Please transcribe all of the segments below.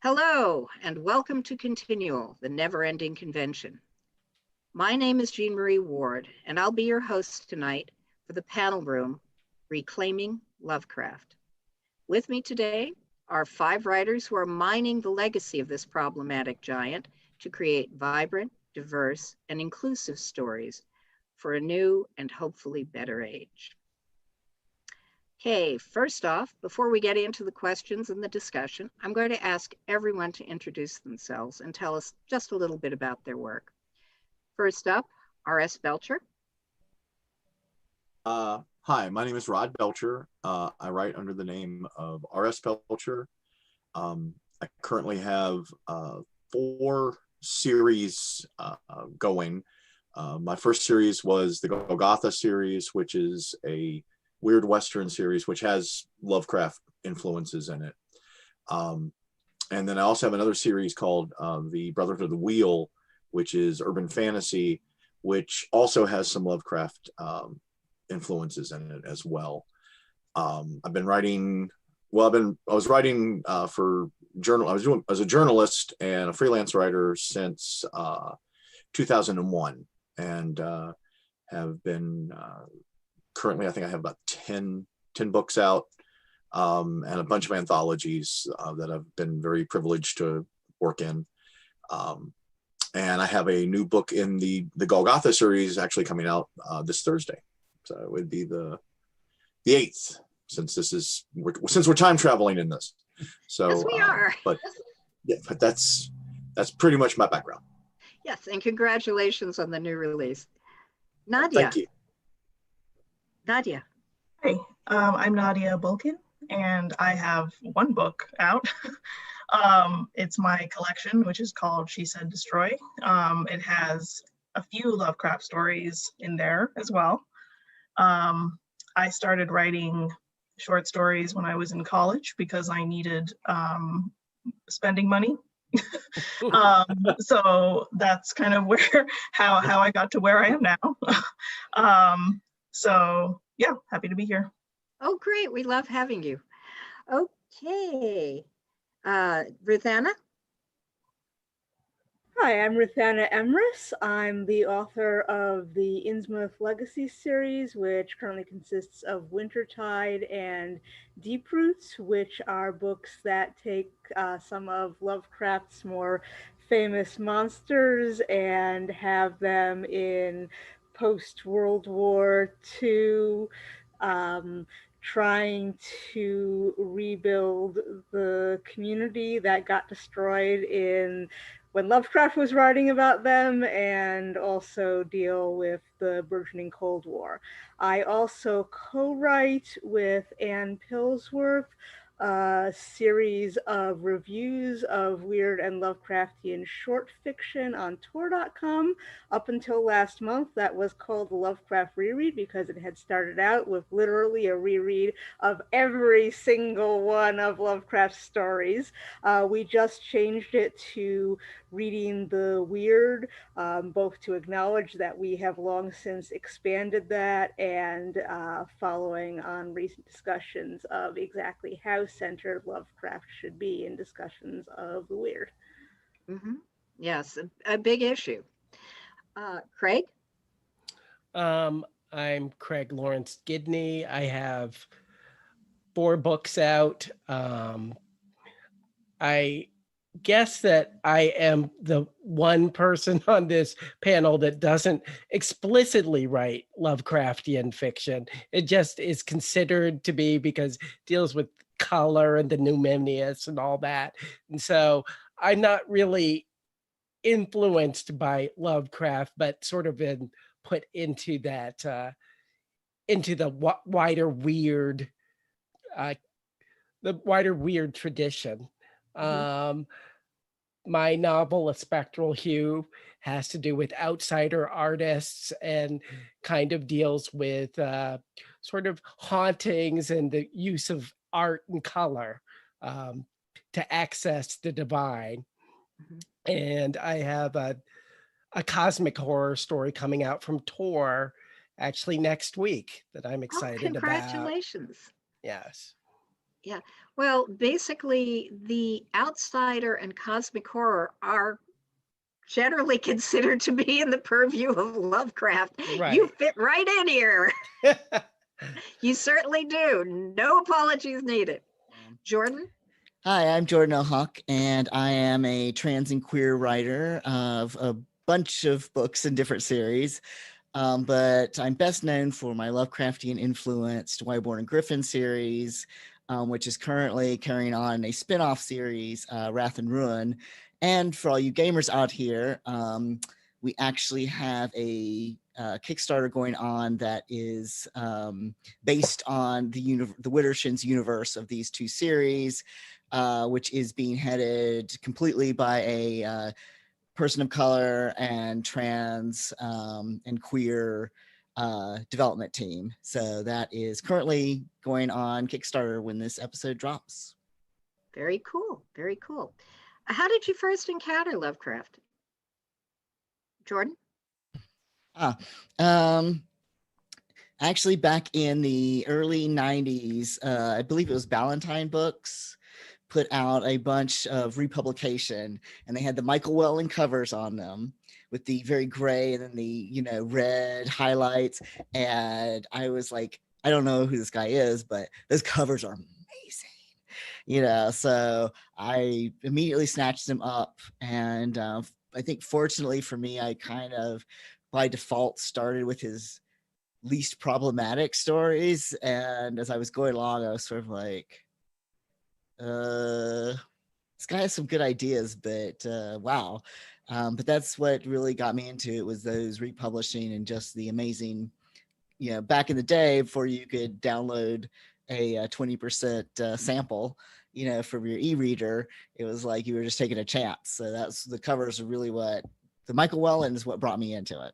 Hello, and welcome to ConTinual, the never-ending convention. My name is Jean Marie Ward, and I'll be your host tonight for the panel room, Reclaiming Lovecraft. With me today are 5 writers who are mining the legacy of this problematic giant to create vibrant, diverse, and inclusive stories for a new and hopefully better age. Okay, first off, before we get into the questions and the discussion, I'm going to ask everyone to introduce themselves and tell us just a little bit about their work. First up, R.S. Belcher. Hi, my name is Rod Belcher. I write under the name of R.S. Belcher. I currently have 4 series going. My first series was the Golgotha series, which is a weird Western series, which has Lovecraft influences in it. And then I also have another series called the Brotherhood of the Wheel, which is urban fantasy, which also has some Lovecraft influences in it as well. I've been writing, I was writing for journal. I was doing as a journalist and a freelance writer since 2001, and have been currently, I think I have about 10 books out, and a bunch of anthologies that I've been very privileged to work in. And I have a new book in the Golgotha series actually coming out this Thursday. So it would be the 8th, since we're time traveling in this. So yes, we are. But that's pretty much my background. Yes, and congratulations on the new release. Nadia. Thank you. Nadia. Hi, I'm Nadia Bulkin, and I have 1 book out. It's my collection, which is called She Said Destroy. It has a few Lovecraft stories in there as well. I started writing short stories when I was in college because I needed spending money. So that's kind of how I got to where I am now. So yeah, happy to be here. Oh, great. We love having you. Okay. Ruthanna? Hi, I'm Ruthanna Emrys. I'm the author of the Innsmouth Legacy series, which currently consists of Wintertide and Deep Roots, which are books that take some of Lovecraft's more famous monsters and have them in post-World War II, trying to rebuild the community that got destroyed when Lovecraft was writing about them, and also deal with the burgeoning Cold War. I also co-write with Ann Pillsworth a series of reviews of weird and Lovecraftian short fiction on Tor.com. Up until last month, that was called the Lovecraft Reread because it had started out with literally a reread of every single one of Lovecraft's stories. We just changed it to reading the weird, both to acknowledge that we have long since expanded that and following on recent discussions of exactly how centered Lovecraft should be in discussions of the weird. Mm-hmm. Yes, a big issue. Craig? I'm Craig Lawrence Gidney. I have 4 books out. I guess that I am the one person on this panel that doesn't explicitly write Lovecraftian fiction. It just is considered to be because it deals with color and the Numenus and all that. And so I'm not really influenced by Lovecraft, but sort of been put into that, into the wider weird tradition. Mm-hmm. My novel, A Spectral Hue, has to do with outsider artists and kind of deals with sort of hauntings and the use of art and color to access the divine. Mm-hmm. And I have a cosmic horror story coming out from Tor actually next week that I'm excited congratulations. about. Yes. Yeah. Well, basically, the outsider and cosmic horror are generally considered to be in the purview of Lovecraft. Right. You fit right in here. You certainly do. No apologies needed. Jordan? Hi, I'm Jordan O'Hawk, and I am a trans and queer writer of a bunch of books in different series. But I'm best known for my Lovecraftian influenced Wyborn and Griffin series, which is currently carrying on a spin-off series, Wrath and Ruin. And for all you gamers out here, we actually have a Kickstarter going on that is based on the Widdershins universe of these two series, which is being headed completely by a person of color and trans and queer development team. So that is currently going on Kickstarter when this episode drops. Very cool. Very cool. How did you first encounter Lovecraft? Jordan? Actually, back in the early 90s, I believe it was Ballantine Books, put out a bunch of republication, and they had the Michael Whelan covers on them with the very gray and then the red highlights. And I was like, I don't know who this guy is, but those covers are amazing. So I immediately snatched them up, and I think fortunately for me, I kind of by default started with his least problematic stories, and as I was going along, I was sort of like, this guy has some good ideas, but wow. But that's what really got me into it, was those republishing and just the amazing, back in the day before you could download a 20% sample, from your e-reader, it was like you were just taking a chance. So that's, the covers are really what, the Michael Whelan is what brought me into it.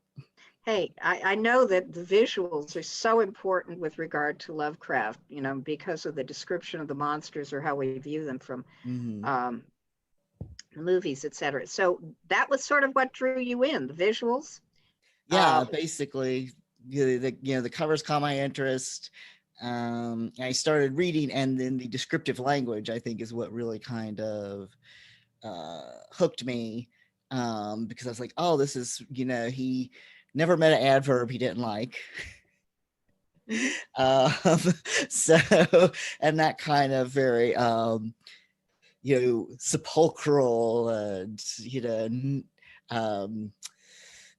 Hey, I know that the visuals are so important with regard to Lovecraft, because of the description of the monsters or how we view them from movies, etc. So that was sort of what drew you in, the visuals. Yeah, basically, the covers caught my interest. I started reading, and then the descriptive language, I think, is what really kind of hooked me, because I was like, oh, this is, he never met an adverb he didn't like. So, and that kind of very, sepulchral and,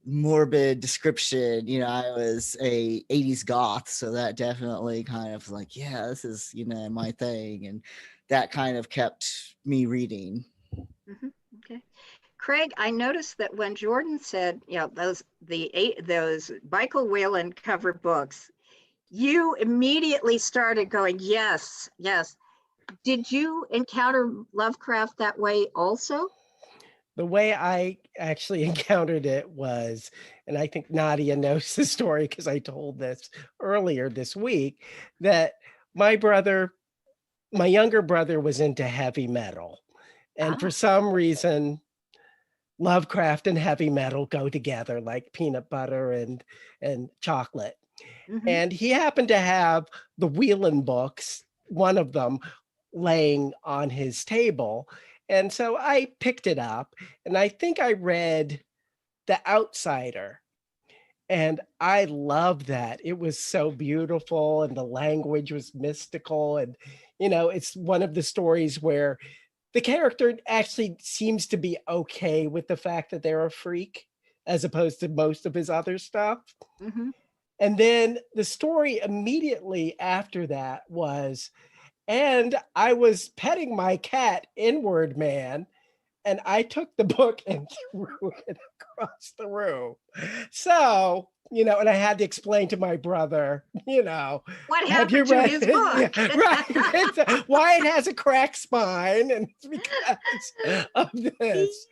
morbid description. I was a 80s goth, so that definitely kind of like, yeah, this is, my thing. And that kind of kept me reading. Okay. Craig, I noticed that when Jordan said, those Michael Whelan cover books, you immediately started going, yes, yes. Did you encounter Lovecraft that way also? The way I actually encountered it was, and I think Nadia knows the story because I told this earlier this week, that my younger brother was into heavy metal. And for some reason, Lovecraft and heavy metal go together like peanut butter and chocolate. And he happened to have the Whelan books, one of them, laying on his table. And so I picked it up, and I think I read The Outsider. And I loved that. It was so beautiful, and the language was mystical. And, it's one of the stories where the character actually seems to be okay with the fact that they're a freak, as opposed to most of his other stuff. And then the story immediately after that was, and I was petting my cat, Inward Man, and I took the book and threw it across the room. So, and I had to explain to my brother, what happened to his book? Yeah, right. Why it has a cracked spine, and it's because of this.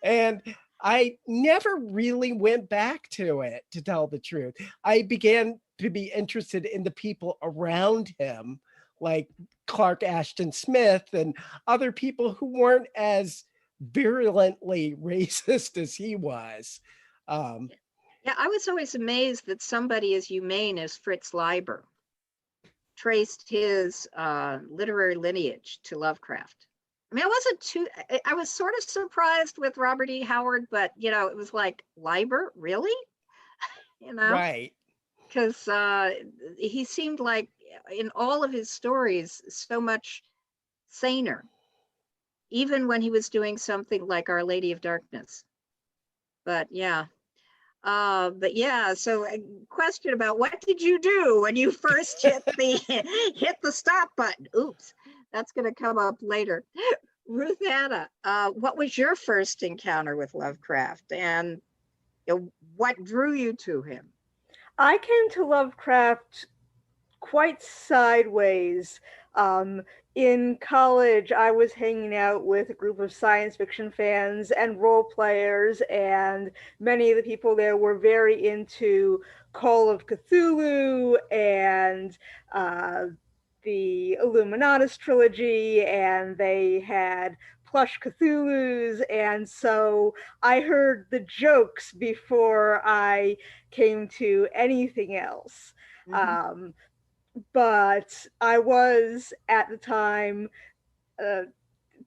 And I never really went back to it, to tell the truth. I began to be interested in the people around him, like Clark Ashton Smith and other people who weren't as virulently racist as he was. Yeah, I was always amazed that somebody as humane as Fritz Leiber traced his literary lineage to Lovecraft. I mean, I was sort of surprised with Robert E. Howard, but, you know, it was like, Liber, really? You know? Right. Because he seemed like, in all of his stories, so much saner, even when he was doing something like Our Lady of Darkness. But yeah. So a question about what did you do when you first hit the stop button? Oops, that's going to come up later. Ruthanna, what was your first encounter with Lovecraft, and what drew you to him? I came to Lovecraft quite sideways. In college, I was hanging out with a group of science fiction fans and role players, and many of the people there were very into Call of Cthulhu and the Illuminatus trilogy, and they had plush Cthulhus, and so I heard the jokes before I came to anything else. Mhm. But I was at the time a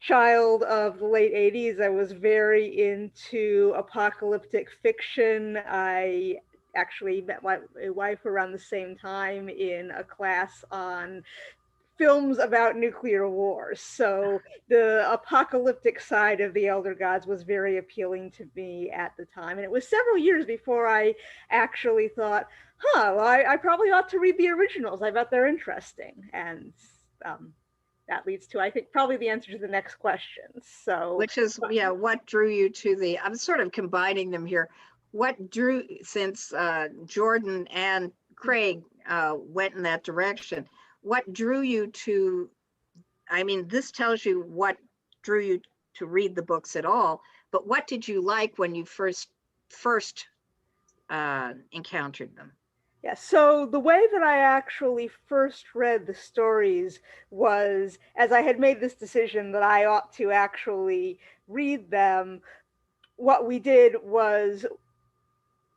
child of the late 80s. I was very into apocalyptic fiction. I actually met my wife around the same time in a class on films about nuclear wars. So the apocalyptic side of the Elder Gods was very appealing to me at the time. And it was several years before I actually thought, well, I probably ought to read the originals. I bet they're interesting. And that leads to, I think, probably the answer to the next question. So, which is, what drew you to I'm sort of combining them here. What drew, since Jordan and Craig went in that direction, what drew you to, I mean, this tells you what drew you to read the books at all, but what did you like when you first encountered them? yeah, so the way that I actually first read the stories was as I had made this decision that I ought to actually read them. What we did was,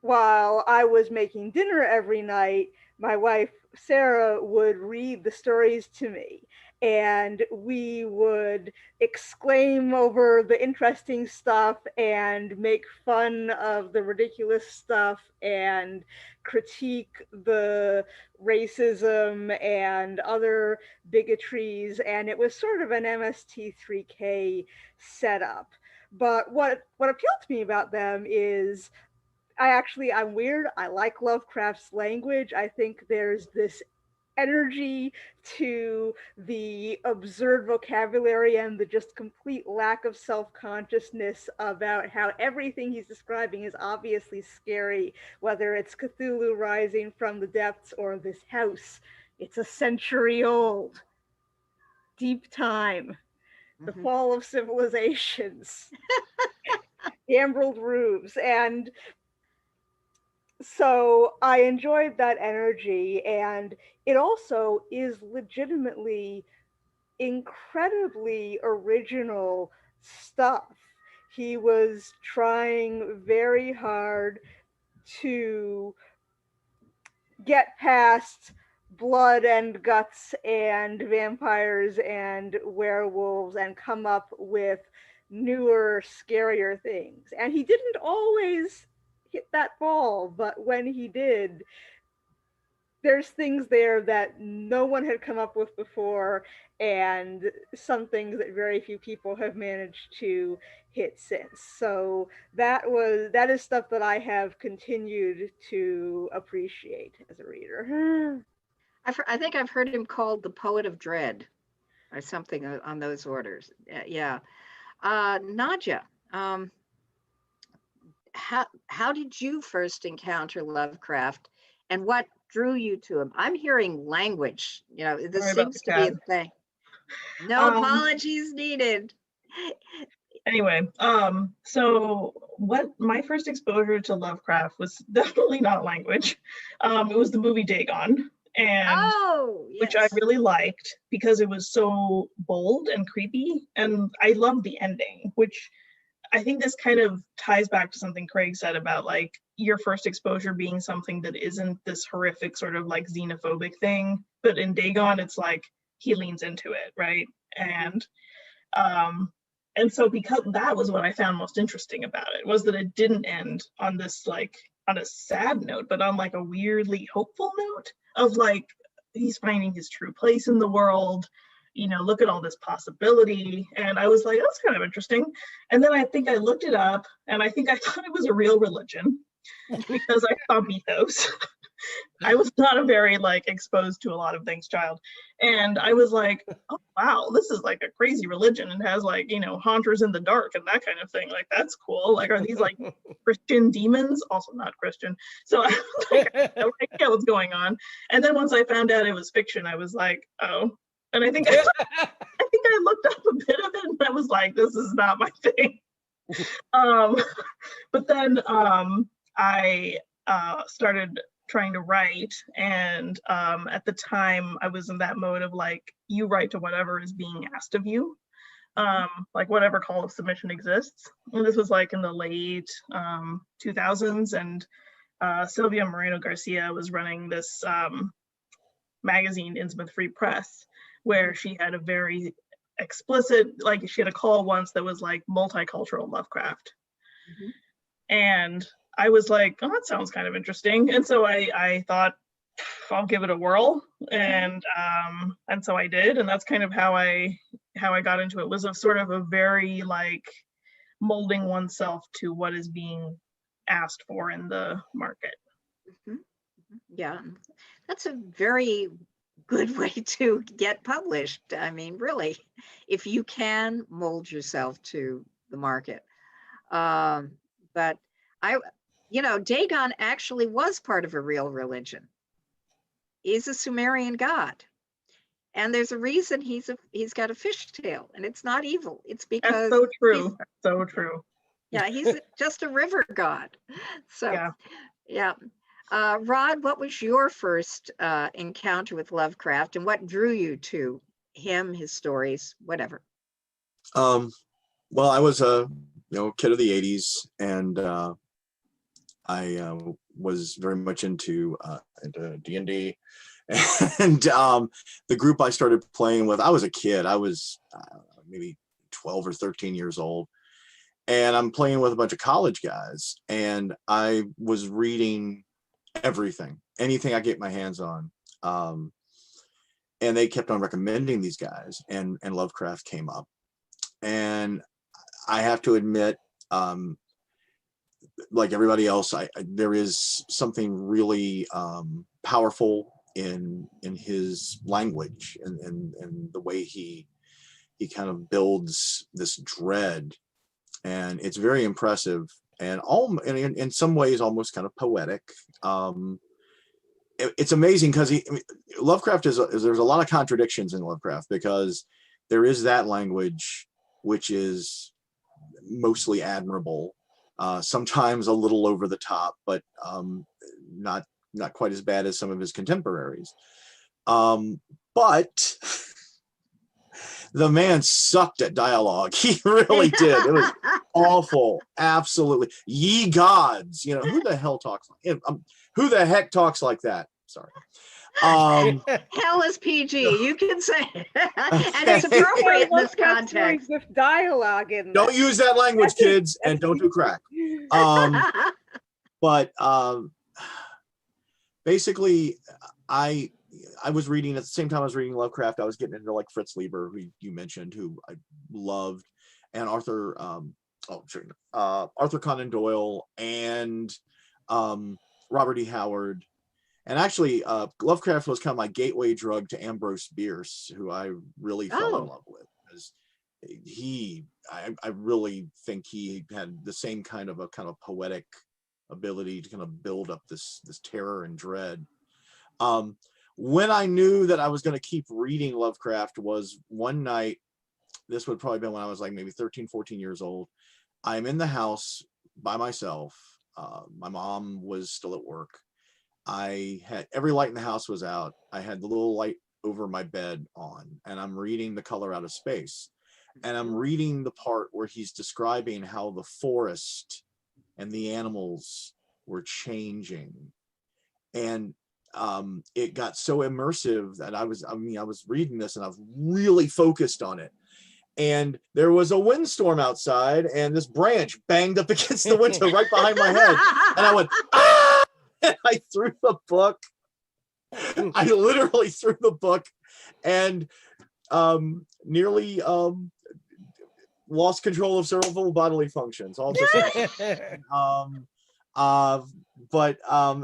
while I was making dinner every night, my wife Sarah would read the stories to me, and we would exclaim over the interesting stuff and make fun of the ridiculous stuff and critique the racism and other bigotries, and it was sort of an MST3K setup. But what appealed to me about them is I'm weird. I like Lovecraft's language. I think there's this energy to the absurd vocabulary and the just complete lack of self-consciousness about how everything he's describing is obviously scary, whether it's Cthulhu rising from the depths or this house. It's a century old. Deep time. The fall of civilizations. The emerald roofs. And so I enjoyed that energy, and it also is legitimately incredibly original stuff. He was trying very hard to get past blood and guts and vampires and werewolves and come up with newer, scarier things. And he didn't always hit that ball, but when he did, there's things there that no one had come up with before, and some things that very few people have managed to hit since. So that is stuff that I have continued to appreciate as a reader. I think I've heard him called the poet of dread or something on those orders. Yeah. Nadia, how did you first encounter Lovecraft, and what drew you to him? I'm hearing language. This Sorry about seems the to be a cat. thing. No apologies needed. Anyway, so what my first exposure to Lovecraft was definitely not language. It was the movie Dagon, and Yes. which I really liked because it was so bold and creepy, and I loved the ending, which I think this kind of ties back to something Craig said about like your first exposure being something that isn't this horrific sort of like xenophobic thing, but in Dagon it's like he leans into it, right? And so because that was what I found most interesting about it, was that it didn't end on this like on a sad note, but on like a weirdly hopeful note of like he's finding his true place in the world. You know, look at all this possibility. And I was like, that's kind of interesting. And then I think I looked it up, and I think I thought it was a real religion because I saw mythos. I was not a very like exposed to a lot of things child. And I was like, oh wow, this is like a crazy religion and has like, you know, haunters in the dark and that kind of thing. Like that's cool. Like, are these like Christian demons? Also not Christian. So I was like, I have no idea what's going on. And then once I found out it was fiction, I was like, oh. And I think I looked up a bit of it and I was like, this is not my thing. But then I started trying to write, and at the time I was in that mode of like, you write to whatever is being asked of you, like whatever call of submission exists. And this was like in the late 2000s, and Sylvia Moreno Garcia was running this magazine, Innsmouth Free Press, where she had a very explicit, like she had a call once that was like multicultural Lovecraft. And I was like, oh, that sounds kind of interesting. And so I thought, I'll give it a whirl. And so I did. And that's kind of how I got into it, was a sort of a very like molding oneself to what is being asked for in the market. Yeah, that's a very good way to get published. I mean, really, if you can mold yourself to the market. But Dagon actually was part of a real religion. He's a Sumerian god. And there's a reason he's got a fishtail, and it's not evil. It's because that's so true. So true. Yeah, he's just a river god. So yeah. Rod, what was your first encounter with Lovecraft, and what drew you to him, his stories, whatever? Well, I was a kid of the 80s, and I was very much into D&D, and the group I started playing with, I was a kid. I was maybe 12 or 13 years old, and I'm playing with a bunch of college guys, and I was reading anything I get my hands on, and they kept on recommending these guys, and Lovecraft came up, and I have to admit, like everybody else, there is something really powerful in his language and the way he kind of builds this dread, and it's very impressive. And in some ways almost kind of poetic. It's amazing because Lovecraft there's a lot of contradictions in Lovecraft, because there is that language which is mostly admirable, sometimes a little over the top, but not quite as bad as some of his contemporaries. But the man sucked at dialogue. He really did. It was awful. Absolutely. Ye gods. Who the hell talks like who the heck talks like that? Sorry. Hell is PG. You can say and it's appropriate in this context. With dialogue in Don't use that language, kids, and don't do crack. But basically, I was reading at the same time I was reading Lovecraft. I was getting into like Fritz Lieber, who you mentioned, who I loved, and Arthur Conan Doyle, and Robert E. Howard. And actually, Lovecraft was kind of my gateway drug to Ambrose Bierce, who I really fell in love with, because I really think he had the same kind of poetic ability to kind of build up this terror and dread. When I knew that I was going to keep reading Lovecraft was one night. This would probably been when I was like maybe 13, 14 years old. I'm in the house by myself. My mom was still at work. I had every light in the house was out. I had the little light over my bed on, and I'm reading The Color Out of Space. and I'm reading the part where he's describing how the forest and the animals were changing. And it got so immersive that I was reading this and I was really focused on it. And there was a windstorm outside, and this branch banged up against the window right behind my head. And I went, ah! And I threw the book. I literally threw the book and nearly lost control of several bodily functions. All just but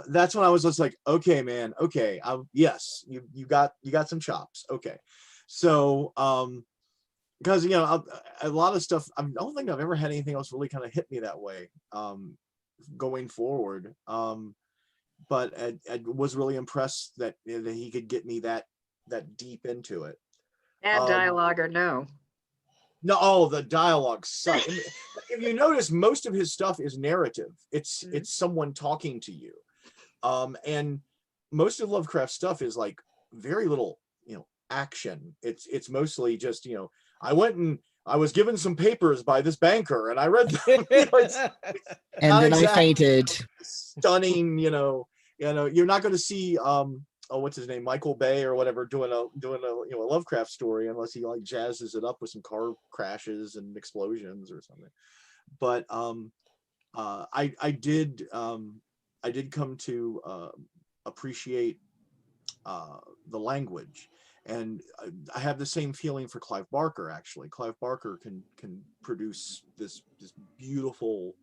that's when I was just like, okay, man, okay, yes, you got some chops. Okay, so because a lot of stuff, I don't think I've ever had anything else really kind of hit me that way going forward. But I was really impressed that he could get me that deep into it. Bad dialogue or no? No, oh, the dialogue sucks. If you notice, most of his stuff is narrative. It's someone talking to you, and most of Lovecraft stuff is like very little, action. It's mostly just, I went and I was given some papers by this banker, and I read them. And then I fainted. Stunning, you're not going to see what's his name, Michael Bay or whatever, doing a Lovecraft story unless he like jazzes it up with some car crashes and explosions or something. But I did come to appreciate the language. And I have the same feeling for Clive Barker. Actually, Clive Barker can produce this beautiful,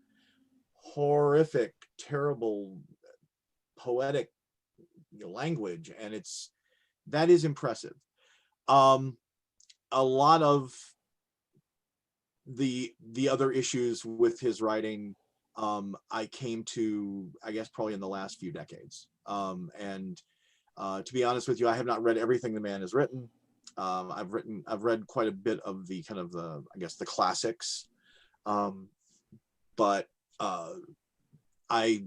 horrific, terrible, poetic language, and that is impressive. A lot of the other issues with his writing, I came to, I guess, probably in the last few decades. And to be honest with you, I have not read everything the man has written. I've read quite a bit of the kind of the, I guess, the classics. But I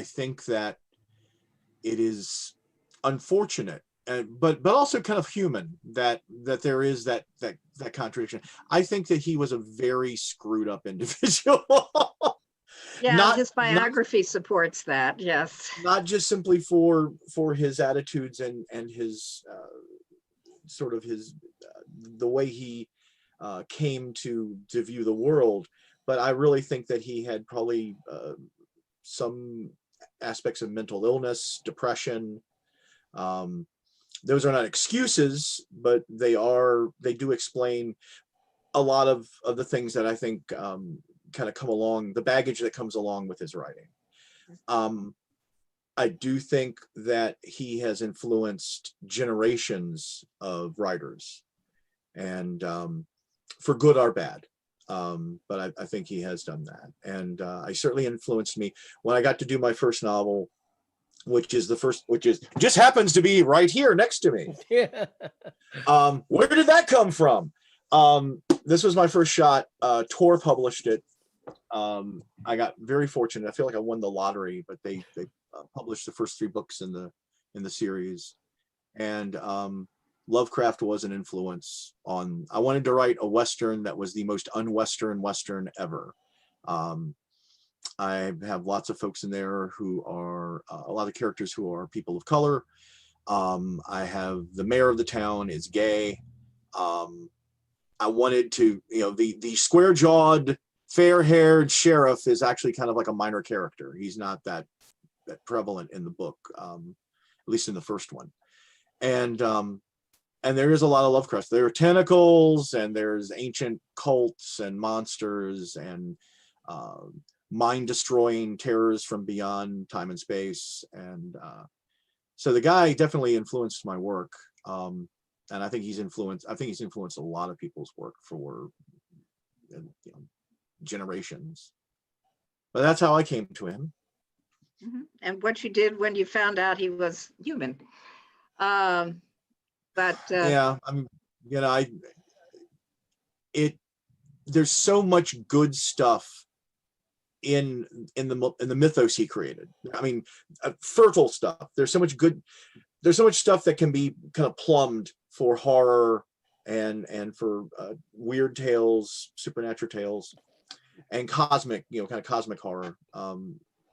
think that it is unfortunate, but also kind of human that there is that contradiction. I think that he was a very screwed up individual. Yeah, his biography supports that. Yes, not just simply for his attitudes and his sort of his the way he came to view the world, but I really think that he had probably some aspects of mental illness, depression. Those are not excuses, but they do explain a lot of the things that I think kind of come along, the baggage that comes along with his writing. I do think that he has influenced generations of writers, and for good or bad. But I think he has done that. And I certainly influenced me when I got to do my first novel, which just happens to be right here next to me. Yeah. Where did that come from? This was my first shot. Tor published it. I got very fortunate. I feel like I won the lottery, but they published the first 3 books in the series. And Lovecraft was an influence on, I wanted to write a Western that was the most un-Western Western ever. I have lots of folks in there who are, a lot of characters who are people of color. I have the mayor of the town is gay. I wanted to, the square-jawed, fair-haired sheriff is actually kind of like a minor character. He's not that prevalent in the book, at least in the first one. And there is a lot of Lovecraft. There are tentacles, and there's ancient cults and monsters and mind-destroying terrors from beyond time and space. And so the guy definitely influenced my work. And I think he's influenced a lot of people's work for generations. But that's how I came to him. Mm-hmm. And what you did when you found out he was human. Yeah, I mean, there's so much good stuff in the mythos he created. I mean, fertile stuff. There's so much stuff that can be kind of plumbed for horror and for weird tales, supernatural tales, and cosmic, kind of cosmic horror.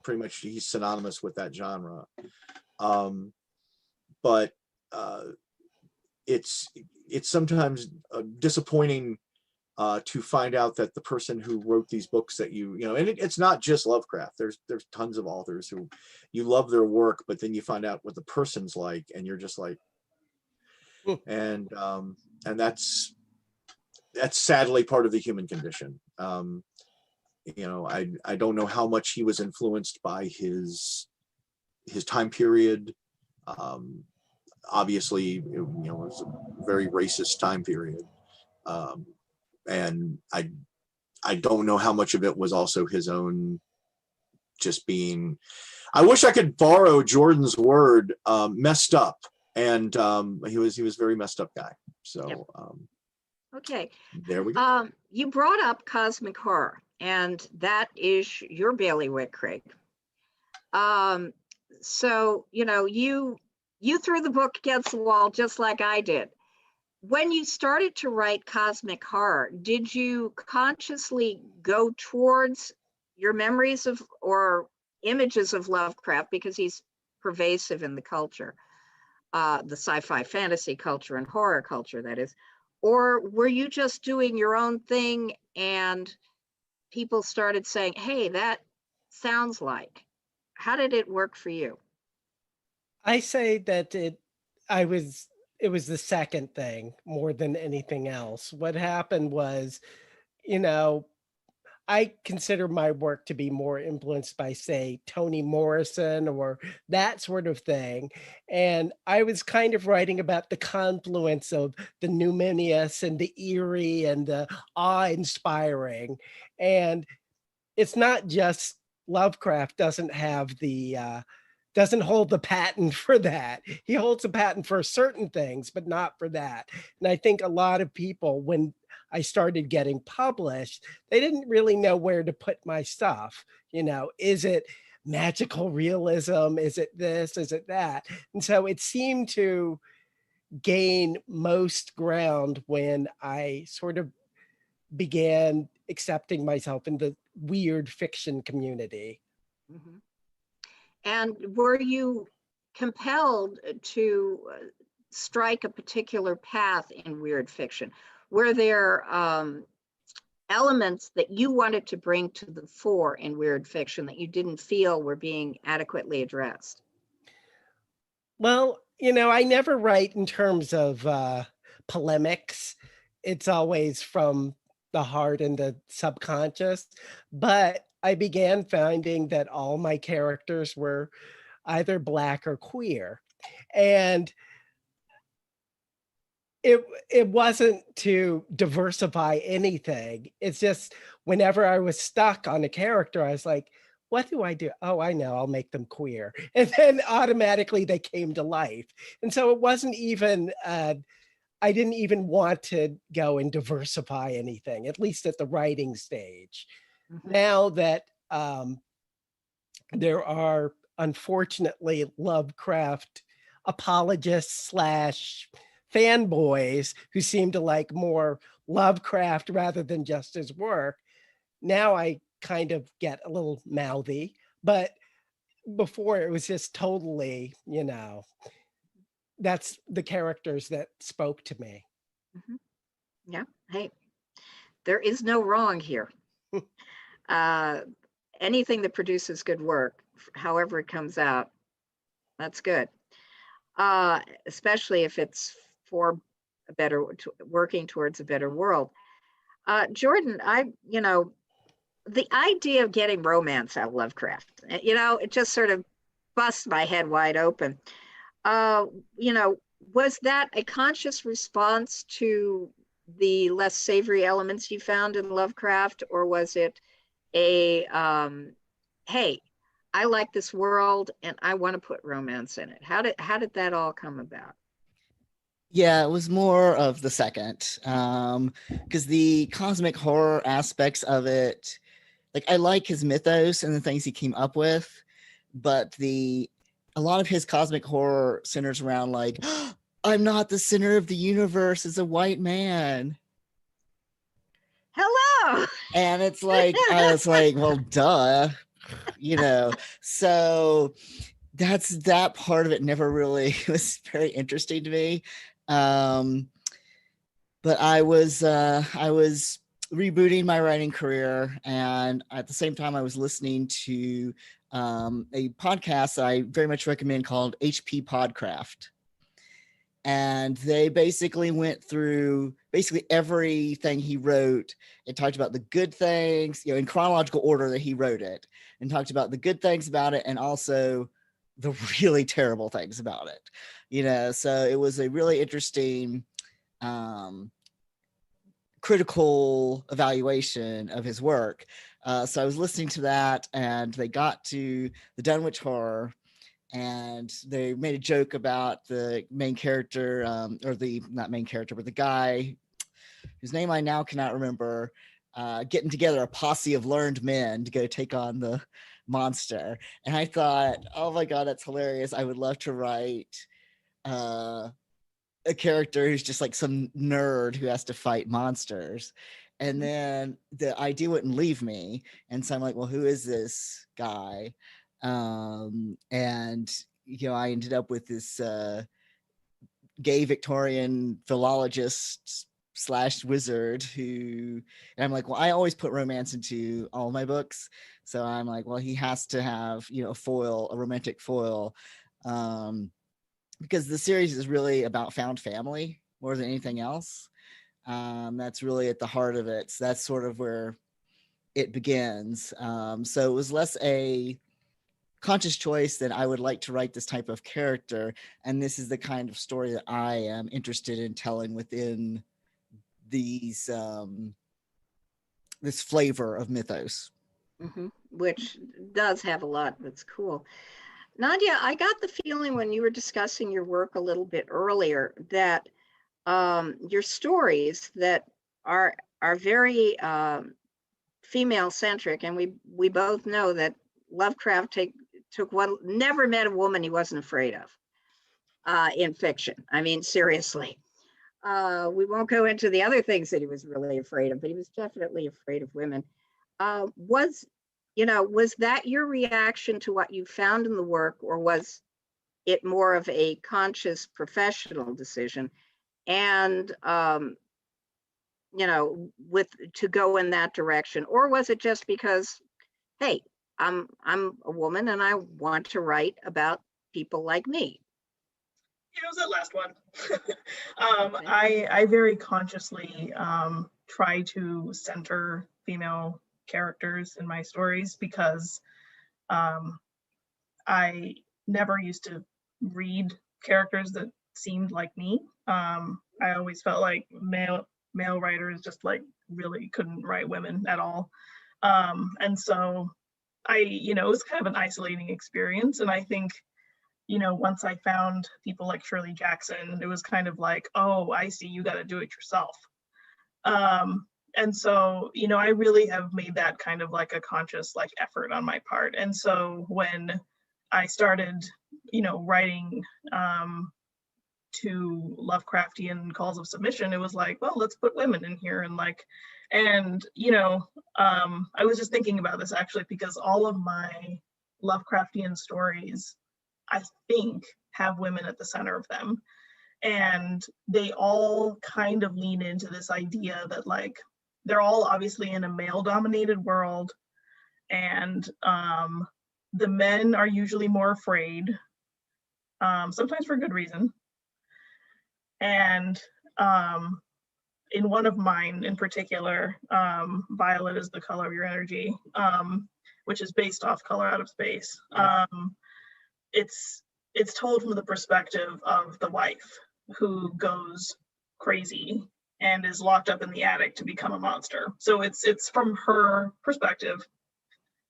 Pretty much he's synonymous with that genre. But it's sometimes disappointing to find out that the person who wrote these books that and it's not just Lovecraft. There's tons of authors who you love their work, but then you find out what the person's like, and you're just like, and that's sadly part of the human condition. I don't know how much he was influenced by his time period. Obviously, it was a very racist time period. And I don't know how much of it was also his own just being, I wish I could borrow Jordan's word, messed up. And he was a very messed up guy. So Yep. Okay. There we go. You brought up cosmic horror, and that is your bailiwick, Craig. So, you threw the book against the wall just like I did. When you started to write cosmic horror, did you consciously go towards your memories of or images of Lovecraft, because he's pervasive in the culture, the sci-fi fantasy culture and horror culture, that is, or were you just doing your own thing and people started saying, hey, that sounds like? How did it work for you? I say that it was the second thing more than anything else. What happened was, I consider my work to be more influenced by, say, Toni Morrison or that sort of thing. And I was kind of writing about the confluence of the numinous and the eerie and the awe-inspiring. And it's not just Lovecraft doesn't have doesn't hold the patent for that. He holds a patent for certain things, but not for that. And I think a lot of people, when I started getting published, they didn't really know where to put my stuff. Is it magical realism? Is it this? Is it that? And so it seemed to gain most ground when I sort of began accepting myself in the weird fiction community. Mm-hmm. And were you compelled to strike a particular path in weird fiction? Were there elements that you wanted to bring to the fore in weird fiction that you didn't feel were being adequately addressed? Well, I never write in terms of polemics. It's always from the heart and the subconscious. But I began finding that all my characters were either Black or queer. And it wasn't to diversify anything. It's just whenever I was stuck on a character, I was like, what do I do? Oh, I know, I'll make them queer. And then automatically they came to life. And so it wasn't even, I didn't even want to go and diversify anything, at least at the writing stage. Mm-hmm. Now that there are, unfortunately, Lovecraft apologists / fanboys who seem to like more Lovecraft rather than just his work, now I kind of get a little mouthy, but before it was just totally, that's the characters that spoke to me. Mm-hmm. Yeah. Hey, there is no wrong here. Anything that produces good work, however it comes out, that's good. Especially if it's for a better, working towards a better world. Jordan, the idea of getting romance out of Lovecraft, it just sort of busts my head wide open. Was that a conscious response to the less savory elements you found in Lovecraft, or was it a, hey, I like this world and I want to put romance in it? How did that all come about? Yeah, it was more of the second, because the cosmic horror aspects of it, like I like his mythos and the things he came up with, but a lot of his cosmic horror centers around like, I'm not the center of the universe as a white man. Hello. And it's like, I was like, well, duh, you know. So that part of it never really was very interesting to me. But I was rebooting my writing career, and at the same time I was listening to a podcast I very much recommend called HP Podcraft. And they basically went through basically everything he wrote and talked about the good things, you know, in chronological order that he wrote it, and talked about the good things about it and also the really terrible things about it, you know. So it was a really interesting critical evaluation of his work. So I was listening to that, and they got to the Dunwich Horror, and they made a joke about the main character, or the not main character, but the guy whose name I now cannot remember, getting together a posse of learned men to go take on the monster. And I thought, oh my God, that's hilarious. I would love to write a character who's just like some nerd who has to fight monsters. And then the idea wouldn't leave me. And so I'm like, well, who is this guy? And, you know, I ended up with this gay Victorian philologist / wizard who, and I'm like, well, I always put romance into all my books. So I'm like, well, he has to have, you know, a romantic foil. Because the series is really about found family more than anything else. That's really at the heart of it. So that's sort of where it begins. So it was less a conscious choice that I would like to write this type of character. And this is the kind of story that I am interested in telling within these, this flavor of mythos. Mm-hmm. Which does have a lot that's cool. Nadia, I got the feeling when you were discussing your work a little bit earlier that your stories that are very female centric, and we both know that Lovecraft never met a woman he wasn't afraid of in fiction. I mean, seriously. We won't go into the other things that he was really afraid of, but he was definitely afraid of women. Was that your reaction to what you found in the work, or was it more of a conscious professional decision? And to go in that direction, or was it just because, hey, I'm a woman and I want to write about people like me? It was that last one. I very consciously try to center female characters in my stories because I never used to read characters that seemed like me. I always felt like male writers just like really couldn't write women at all. And so it was kind of an isolating experience. And I think, once I found people like Shirley Jackson, it was kind of like, oh, I see, you got to do it yourself. And so, I really have made that kind of like a conscious like effort on my part. And so when I started, writing to Lovecraftian calls of submission, it was like, well, let's put women in here. And I was just thinking about this actually, because all of my Lovecraftian stories, I think, have women at the center of them. And they all kind of lean into this idea that like, they're all obviously in a male dominated world, and the men are usually more afraid, sometimes for good reason. And in one of mine in particular, Violet is the color of your energy, which is based off Color Out of Space. It's told from the perspective of the wife who goes crazy and is locked up in the attic to become a monster. So it's from her perspective,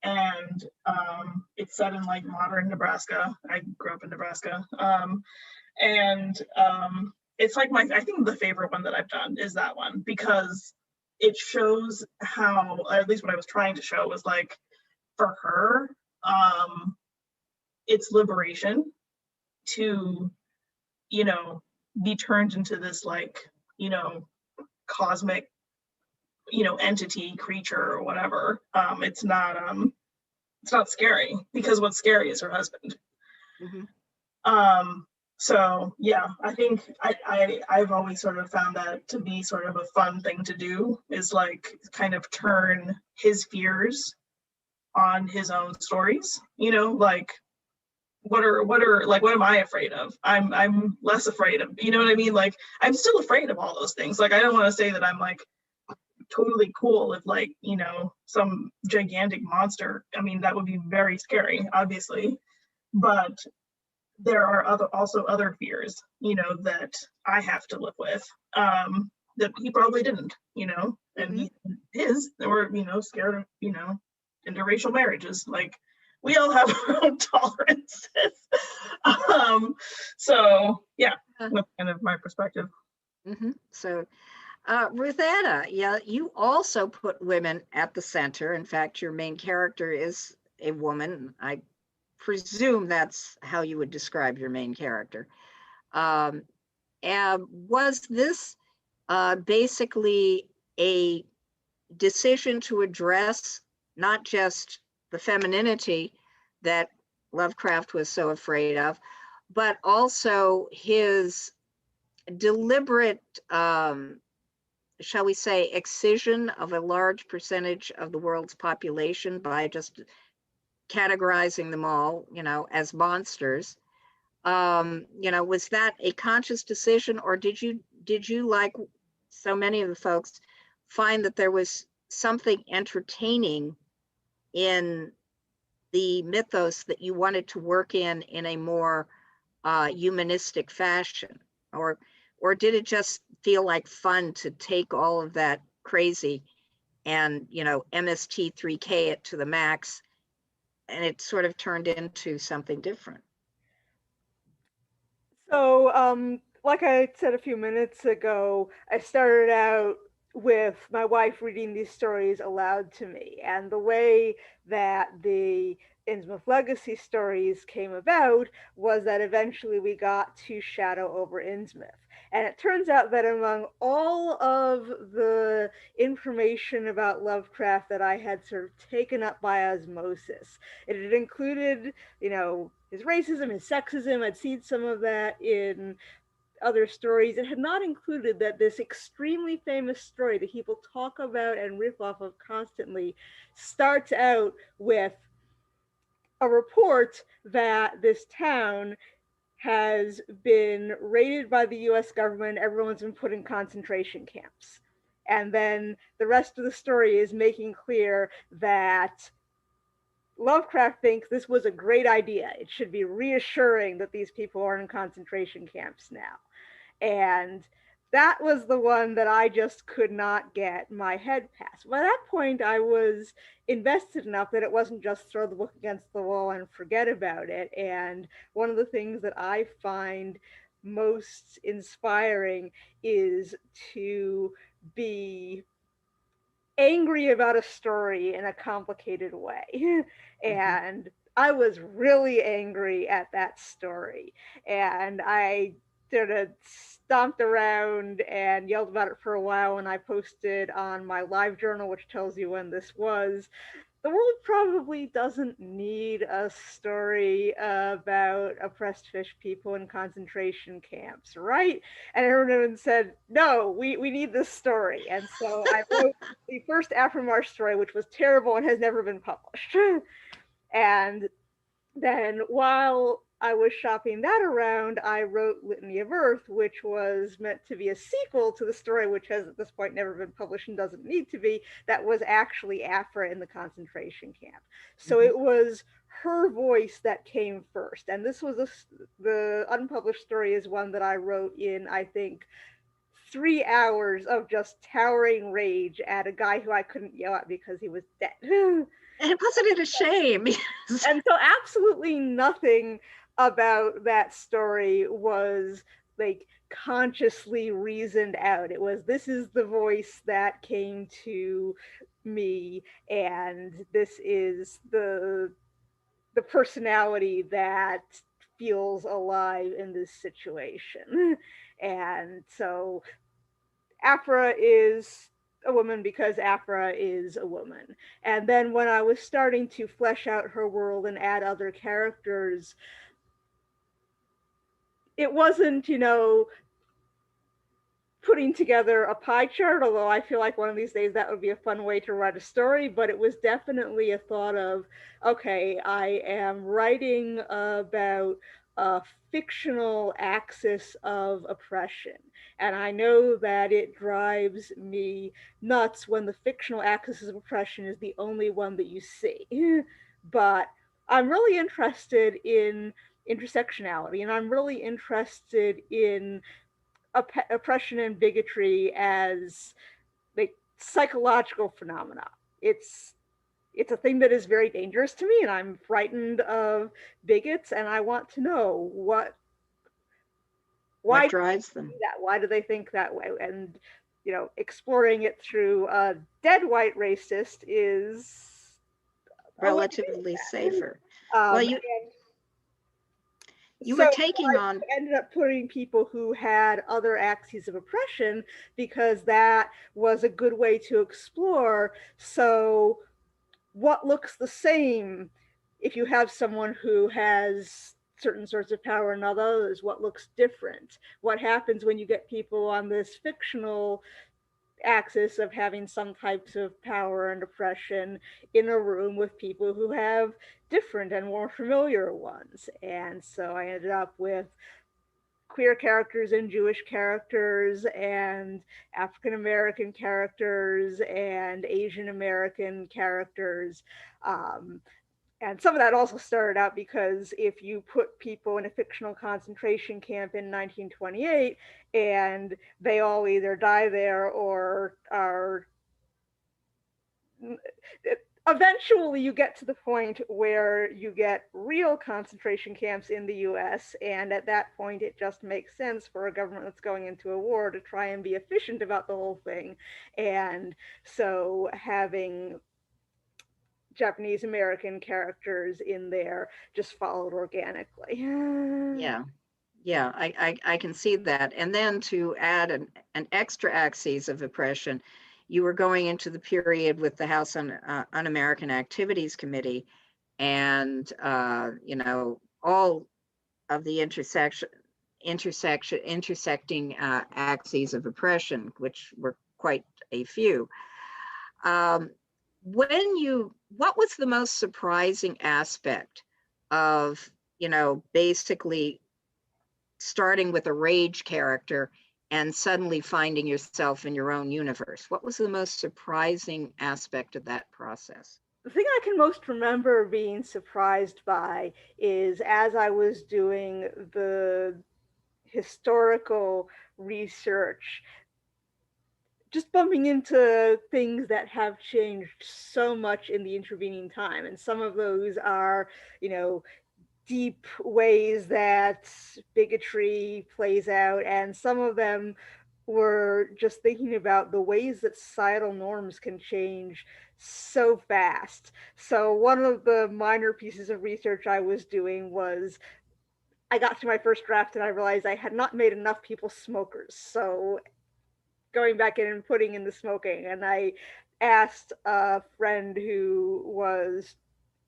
and it's set in like modern Nebraska. I grew up in Nebraska, and it's like I think the favorite one that I've done is that one, because it shows how, at least what I was trying to show was like, for her, it's liberation to, be turned into this like, you know, cosmic, you know, entity, creature, or whatever. It's not scary, because what's scary is her husband. Mhm. So yeah, I think I've always sort of found that to be sort of a fun thing to do, is like kind of turn his fears on his own stories, you know, like what am I afraid of? I'm less afraid of, you know what I mean? Like I'm still afraid of all those things. Like I don't want to say that I'm like totally cool if like, you know, some gigantic monster, I mean, that would be very scary, obviously, but there are also other fears, you know, that I have to live with, that he probably didn't, you know, and they were, you know, scared of, you know, interracial marriages. Like we all have our own tolerances. So yeah, that's kind of my perspective. So, Ruthanna, yeah, you also put women at the center. In fact, your main character is a woman. I presume that's how you would describe your main character. And was this basically a decision to address not just the femininity that Lovecraft was so afraid of, but also his deliberate, shall we say, excision of a large percentage of the world's population by just categorizing them all, you know, as monsters? You know, was that a conscious decision, or did you, like so many of the folks, find that there was something entertaining in the mythos that you wanted to work in a more humanistic fashion, or did it just feel like fun to take all of that crazy and, you know, MST3K it to the max, and it sort of turned into something different? So, like I said a few minutes ago, I started out with my wife reading these stories aloud to me. And the way that the Innsmouth Legacy stories came about was that eventually we got to Shadow over Innsmouth. And it turns out that among all of the information about Lovecraft that I had sort of taken up by osmosis, it had included, you know, his racism, his sexism. I'd seen some of that in other stories. It had not included that this extremely famous story that people talk about and riff off of constantly starts out with a report that this town has been raided by the US government. Everyone's been put in concentration camps. And then the rest of the story is making clear that Lovecraft thinks this was a great idea. It should be reassuring that these people are in concentration camps now. And that was the one that I just could not get my head past. By that point, I was invested enough that it wasn't just throw the book against the wall and forget about it. And one of the things that I find most inspiring is to be angry about a story in a complicated way. And I was really angry at that story. And I sort of stomped around and yelled about it for a while. And I posted on my live journal, which tells you when this was, the world probably doesn't need a story about oppressed fish people in concentration camps, right? And everyone said, no, we need this story. And so I wrote the first Aftermarch story, which was terrible and has never been published. And then while I was shopping that around, I wrote Litany of Earth, which was meant to be a sequel to the story, which has at this point never been published and doesn't need to be, that was actually Afra in the concentration camp. So it was her voice that came first. And this was the unpublished story is one that I wrote in, I think, 3 hours of just towering rage at a guy who I couldn't yell at because he was dead. And wasn't it a shame? And so absolutely nothing about that story was like consciously reasoned out. It was, this is the voice that came to me, and this is the personality that feels alive in this situation. And so Aphra is a woman because Aphra is a woman. And then when I was starting to flesh out her world and add other characters, it wasn't, putting together a pie chart, although I feel like one of these days that would be a fun way to write a story, but it was definitely a thought of, okay, I am writing about a fictional axis of oppression. And I know that it drives me nuts when the fictional axis of oppression is the only one that you see. But I'm really interested in intersectionality, and I'm really interested in oppression and bigotry as like psychological phenomena. It's a thing that is very dangerous to me, and I'm frightened of bigots, and I want to know why drives them. Why do they think that way? And exploring it through a dead white racist is relatively safer. Well, you were taking on. I ended up putting people who had other axes of oppression because that was a good way to explore. So what looks the same if you have someone who has certain sorts of power and others? What looks different? What happens when you get people on this fictional axis of having some types of power and oppression in a room with people who have different and more familiar ones? And so I ended up with queer characters and Jewish characters and African American characters and Asian American characters. And some of that also started out because if you put people in a fictional concentration camp in 1928 and they all either die there or are, eventually you get to the point where you get real concentration camps in the US, and at that point it just makes sense for a government that's going into a war to try and be efficient about the whole thing. And so having Japanese American characters in there just followed organically. Yeah, I can see that. And then to add an extra axis of oppression, you were going into the period with the House Un-American Activities Committee, and all of the intersecting axes of oppression, which were quite a few. What was the most surprising aspect of, basically starting with a rage character and suddenly finding yourself in your own universe? What was the most surprising aspect of that process? The thing I can most remember being surprised by is as I was doing the historical research, just bumping into things that have changed so much in the intervening time. And some of those are, deep ways that bigotry plays out. And some of them were just thinking about the ways that societal norms can change so fast. So one of the minor pieces of research I was doing was I got to my first draft and I realized I had not made enough people smokers. So going back in and putting in the smoking, and I asked a friend who was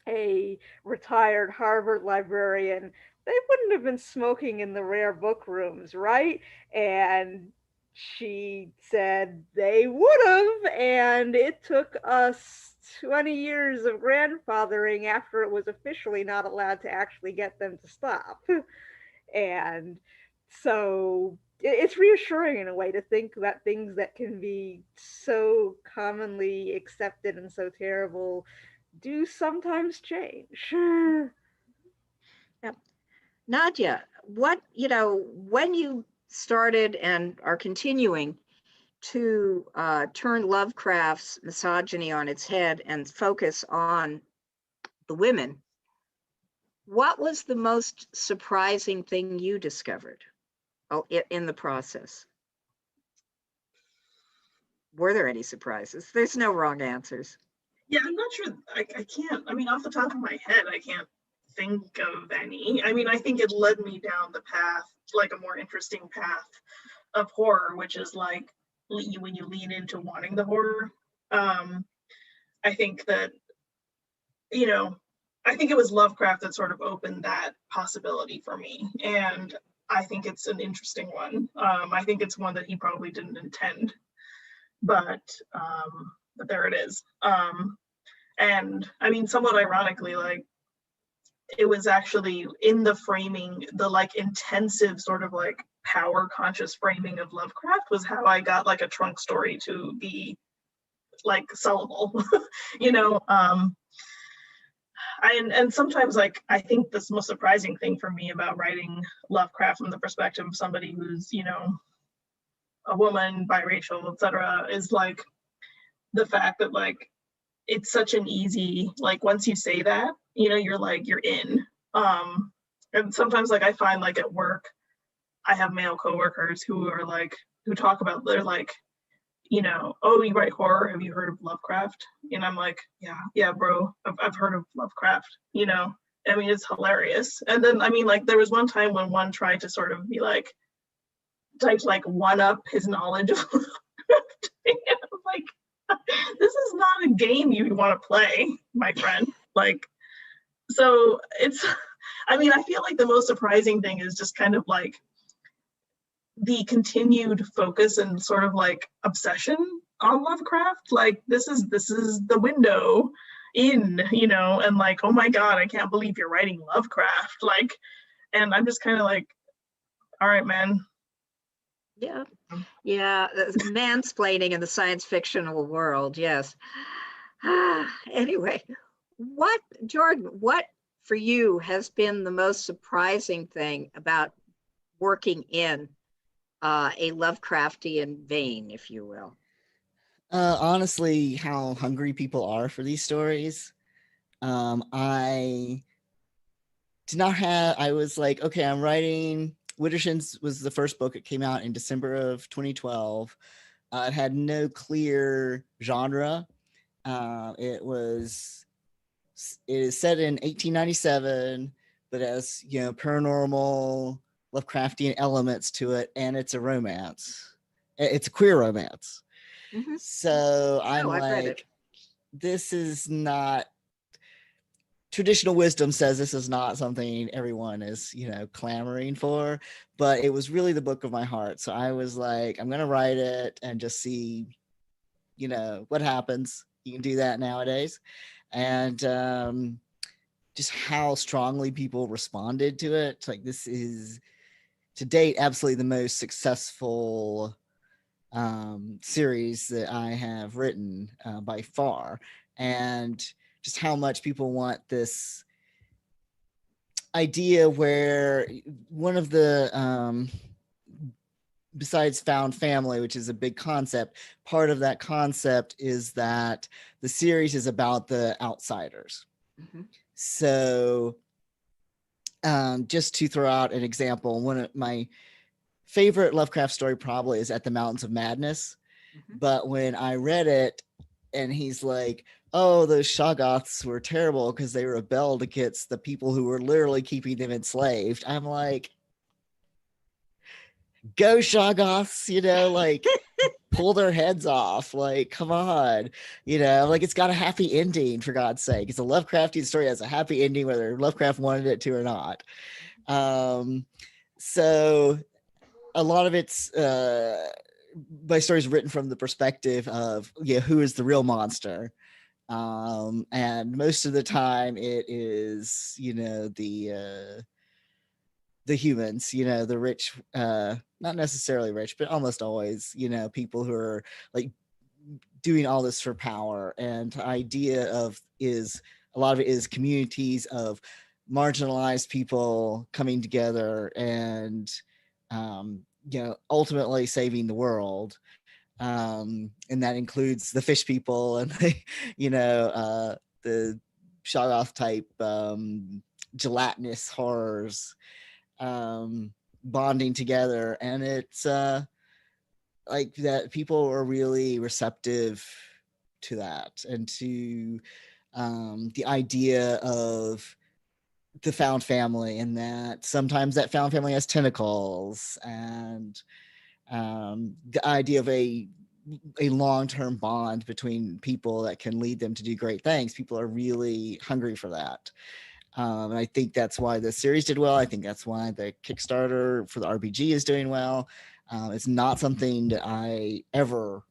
a retired Harvard librarian, they wouldn't have been smoking in the rare book rooms, right? And she said they would have, and it took us 20 years of grandfathering after it was officially not allowed to actually get them to stop. And so it's reassuring in a way to think that things that can be so commonly accepted and so terrible do sometimes change. Yep. Nadia, when you started and are continuing to turn Lovecraft's misogyny on its head and focus on the women, what was the most surprising thing you discovered in the process? Were there any surprises? There's no wrong answers. Yeah, I'm not sure. I can't, off the top of my head, I can't think of any. I think it led me down the path like a more interesting path of horror, which is like when you lean into wanting the horror. I think that, you know, I think it was Lovecraft that sort of opened that possibility for me, and I think it's an interesting one. I think it's one that he probably didn't intend, but there it is. And I mean, somewhat ironically, like, it was actually in the framing, the like intensive sort of like power conscious framing of Lovecraft was how I got like a trunk story to be like sellable, you know. And sometimes, like, I think the most surprising thing for me about writing Lovecraft from the perspective of somebody who's, you know, a woman, biracial, etc., is like the fact that like it's such an easy, like, once you say that, you know, you're like, you're in. And sometimes, like, I find like at work, I have male coworkers who are like, who talk about, they're like, you know, oh, you write horror, have you heard of Lovecraft? And I'm like, yeah, bro, I've heard of Lovecraft, you know. I mean, it's hilarious. And then, I mean, like, there was one time when one tried to sort of be like, tried to like one up his knowledge of Lovecraft. And I'm like, this is not a game you want to play, my friend. Like, so it's, I mean, I feel like the most surprising thing is just kind of like the continued focus and sort of like obsession on Lovecraft. Like, this is the window in, you know, and like, oh my God, I can't believe you're writing Lovecraft. Like, and I'm just kind of like, all right, man. Yeah, mansplaining in the science fictional world, yes. Anyway, Jordan, what for you has been the most surprising thing about working in a Lovecraftian vein, if you will? Honestly, how hungry people are for these stories. I did not have, I was like, okay, I'm writing, Widdershins was the first book. It came out in December of 2012. It had no clear genre. It is set in 1897, but has, you know, paranormal Lovecraftian elements to it, and it's a romance. It's a queer romance. Mm-hmm. So I'm like, this is not, traditional wisdom says this is not something everyone is, you know, clamoring for, but it was really the book of my heart. So I was like, I'm going to write it and just see, you know, what happens. You can do that nowadays. And just how strongly people responded to it. Like, this is to date absolutely the most successful series that I have written by far. And just how much people want this idea where one of the besides found family, which is a big concept, part of that concept is that the series is about the outsiders. Mm-hmm. So just to throw out an example, one of my favorite Lovecraft story probably is At the Mountains of Madness. Mm-hmm. But when I read it and he's like, oh, those Shoggoths were terrible because they rebelled against the people who were literally keeping them enslaved, I'm like, go Shoggoths, you know, like pull their heads off, like, come on, you know, like, it's got a happy ending, for God's sake. It's a Lovecraftian story, has a happy ending whether Lovecraft wanted it to or not. So a lot of it's my stories written from the perspective of, yeah, who is the real monster. And most of the time it is, you know, the humans, you know, the rich, not necessarily rich, but almost always, you know, people who are like doing all this for power. And the idea of is a lot of it is communities of marginalized people coming together and, you know, ultimately saving the world. And that includes the fish people and the, you know, the Shoggoth type gelatinous horrors bonding together. And it's like that people are really receptive to that and to the idea of the found family, and that sometimes that found family has tentacles, and the idea of a long-term bond between people that can lead them to do great things. People are really hungry for that. And I think that's why the series did well. I think that's why the Kickstarter for the RPG is doing well. It's not something that I ever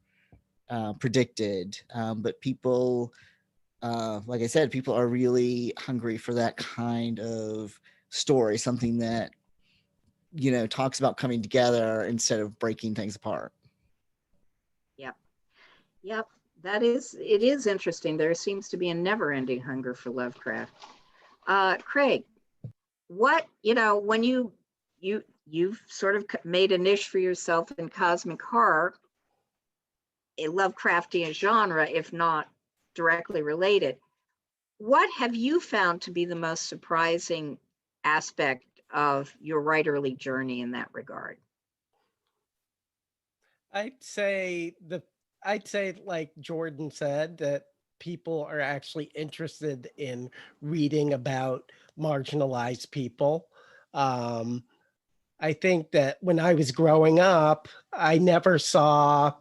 predicted, but people, like I said, people are really hungry for that kind of story, something that, you know, talks about coming together instead of breaking things apart. Yep. Yep. It is interesting. There seems to be a never-ending hunger for Lovecraft. Craig, what, when you've sort of made a niche for yourself in cosmic horror, a Lovecraftian genre, if not directly related, what have you found to be the most surprising aspect of your writerly journey in that regard? I'd say like Jordan said, that people are actually interested in reading about marginalized people. Um, I think that when I was growing up, I never saw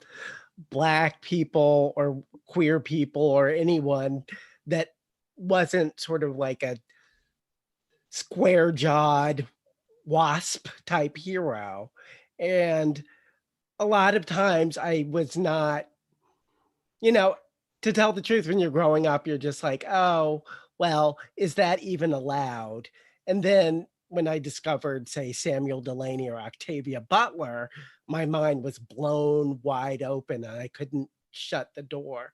Black people or queer people or anyone that wasn't sort of like a square jawed wasp type hero. And a lot of times I was not, you know, to tell the truth, when you're growing up, you're just like, oh, well, is that even allowed? And then when I discovered, say, Samuel Delaney or Octavia Butler, my mind was blown wide open and I couldn't shut the door.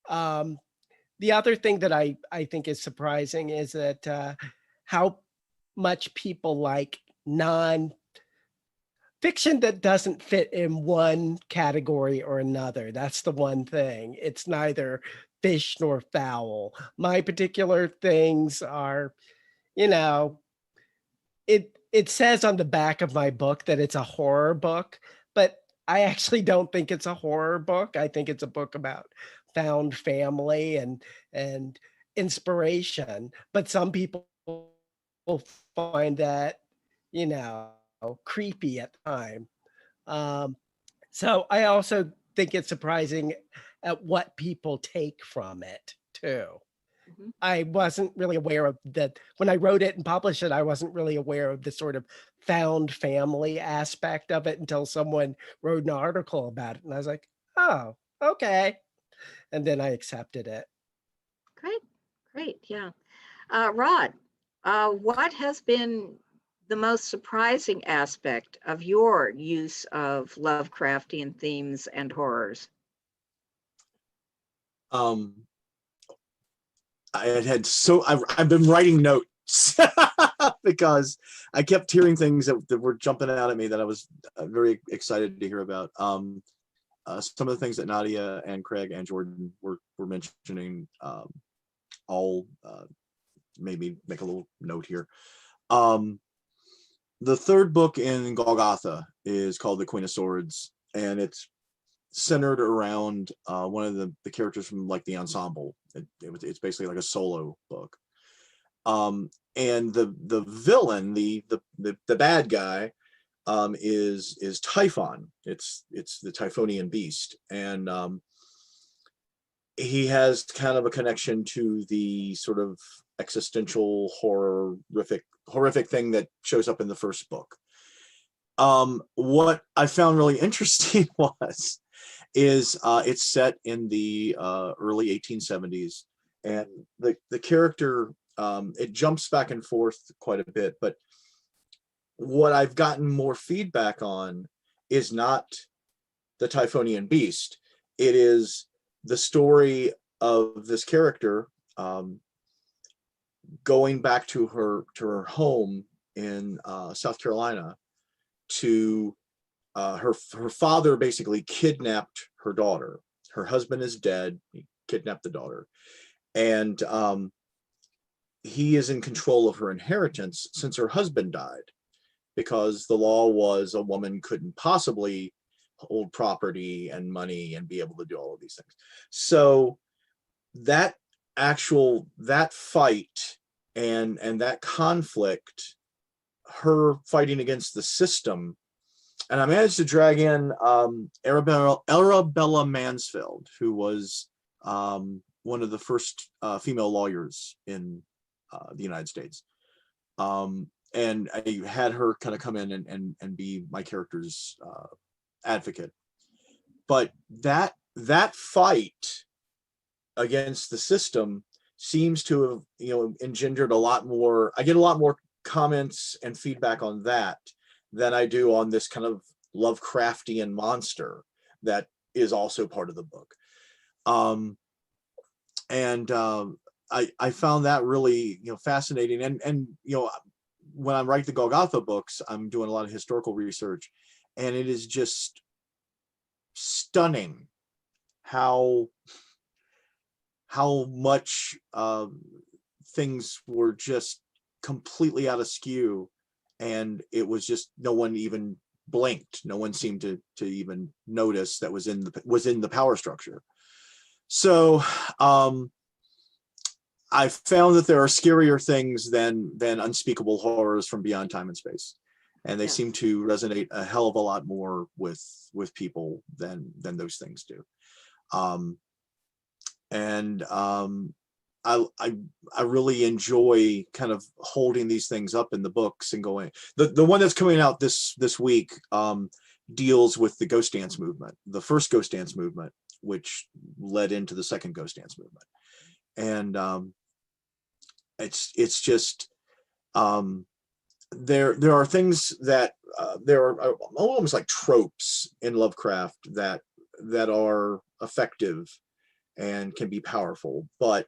Um, the other thing that I think is surprising is that how much people like non fiction that doesn't fit in one category or another. That's the one thing. It's neither fish nor fowl. My particular things are, you know, it says on the back of my book that it's a horror book, but I actually don't think it's a horror book. I think it's a book about found family and inspiration. But some people will find that, you know, creepy at the time. Um, so I also think it's surprising at what people take from it too. Mhm. I wasn't really aware of that when I wrote it and published it. I wasn't really aware of the sort of found family aspect of it until someone wrote an article about it, and I was like, "Oh, okay," and then I accepted it. Great, great, yeah. Rod, what has been the most surprising aspect of your use of Lovecraftian themes and horrors? Um, I've been writing notes because I kept hearing things that were jumping out at me that I was very excited to hear about. Some of the things that Nadia and Craig and Jordan were mentioning, I'll maybe make a little note here. The third book in Golgotha is called The Queen of Swords, and it's centered around one of the characters from like the ensemble. It's basically like a solo book. And the villain, the bad guy, is Typhon. It's the Typhonian beast, and he has kind of a connection to the sort of existential horrific thing that shows up in the first book. What I found really interesting is it's set in the early 1870s, and the character, it jumps back and forth quite a bit, but what I've gotten more feedback on is not the Typhonian beast. It is the story of this character going back to her home in South Carolina to her father basically kidnapped her daughter. Her husband is dead. He kidnapped the daughter, and he is in control of her inheritance since her husband died, because the law was a woman couldn't possibly hold property and money and be able to do all of these things. So that fight and that conflict, her fighting against the system. And I managed to drag in Arabella Mansfield, who was one of the first female lawyers in the United States. And I had her kind of come in and be my character's advocate. But that fight against the system seems to have, engendered a lot more. I get a lot more comments and feedback on that than I do on this kind of Lovecraftian monster that is also part of the book. I found that really, fascinating. And when I write the Golgotha books, I'm doing a lot of historical research, and it is just stunning how much things were just completely out of skew, and it was just no one even blinked. No one seemed to even notice that was in the power structure. So I found that there are scarier things than unspeakable horrors from beyond time and space, and they seem to resonate a hell of a lot more with people than those things do. I really enjoy kind of holding these things up in the books and going. The one that's coming out this week deals with the Ghost Dance movement, the first Ghost Dance movement, which led into the second Ghost Dance movement. And it's just there are things that there are almost like tropes in Lovecraft that are effective and can be powerful, but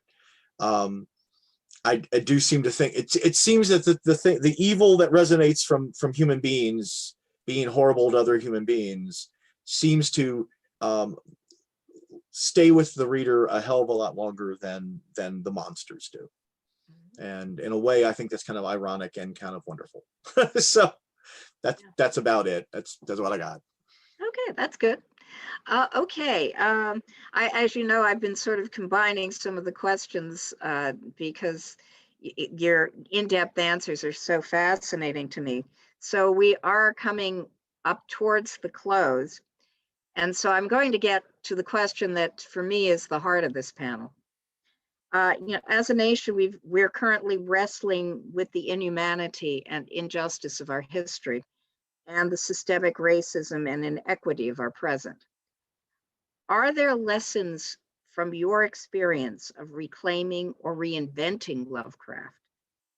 I do seem to think it seems that the evil that resonates from human beings being horrible to other human beings seems to stay with the reader a hell of a lot longer than the monsters do. And in a way, I think that's kind of ironic and kind of wonderful. So that's about it. That's what I got. Okay, that's good. Okay, as you know, I've been sort of combining some of the questions because your in-depth answers are so fascinating to me. So we are coming up towards the close. And so I'm going to get to the question that for me is the heart of this panel. As a nation, we're currently wrestling with the inhumanity and injustice of our history and the systemic racism and inequity of our present. Are there lessons from your experience of reclaiming or reinventing Lovecraft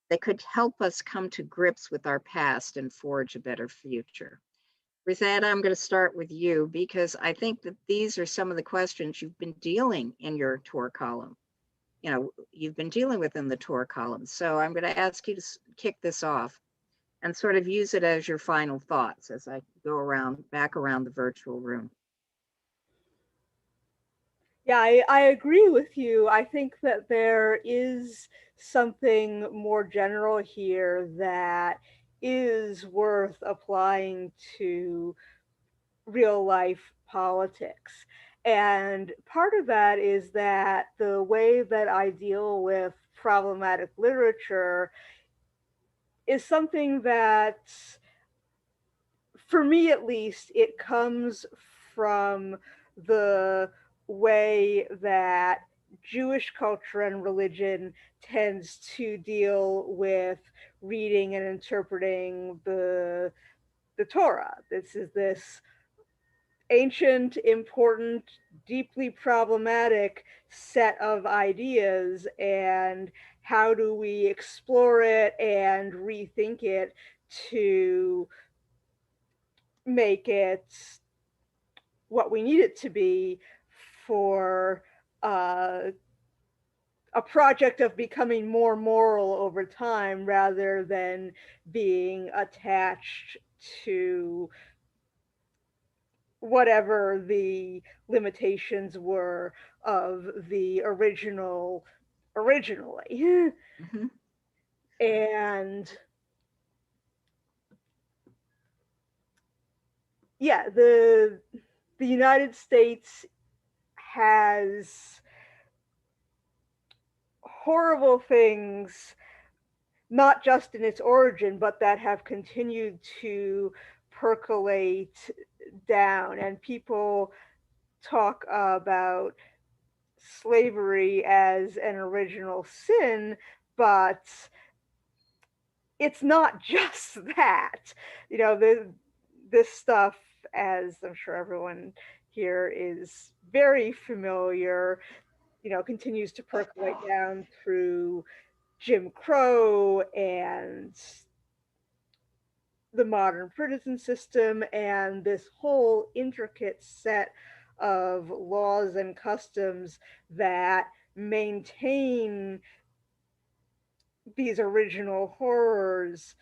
that could help us come to grips with our past and forge a better future? Ruthanna, I'm going to start with you because I think that these are some of the questions you've been dealing in your tour column. You've been dealing with in the tour column. So I'm going to ask you to kick this off and sort of use it as your final thoughts as I go back around the virtual room. Yeah, I agree with you. I think that there is something more general here that is worth applying to real life politics. And part of that is that the way that I deal with problematic literature is something that, for me at least, it comes from the way that Jewish culture and religion tends to deal with reading and interpreting the Torah. This is this ancient, important, deeply problematic set of ideas, and how do we explore it and rethink it to make it what we need it to be for a project of becoming more moral over time rather than being attached to whatever the limitations were of the originally. Mm-hmm. And yeah, the United States has horrible things not just in its origin, but that have continued to percolate down. And people talk about slavery as an original sin, but it's not just that. You know, this stuff, as I'm sure everyone here is very familiar, you know, continues to percolate down through Jim Crow and the modern prison system and this whole intricate set of laws and customs that maintain these original horrors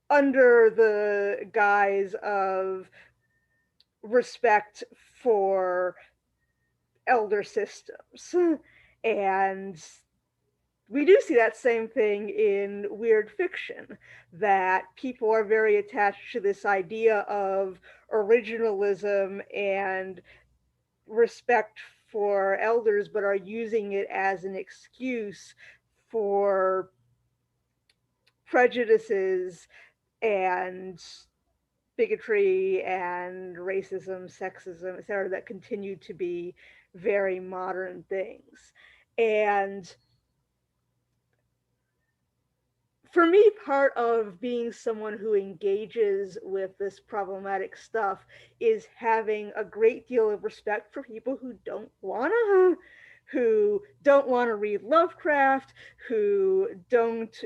under the guise of respect for elder systems. And we do see that same thing in weird fiction, that people are very attached to this idea of originalism and respect for elders, but are using it as an excuse for prejudices and bigotry and racism, sexism, etc., that continue to be very modern things. And for me, part of being someone who engages with this problematic stuff is having a great deal of respect for people who don't want to read Lovecraft, who don't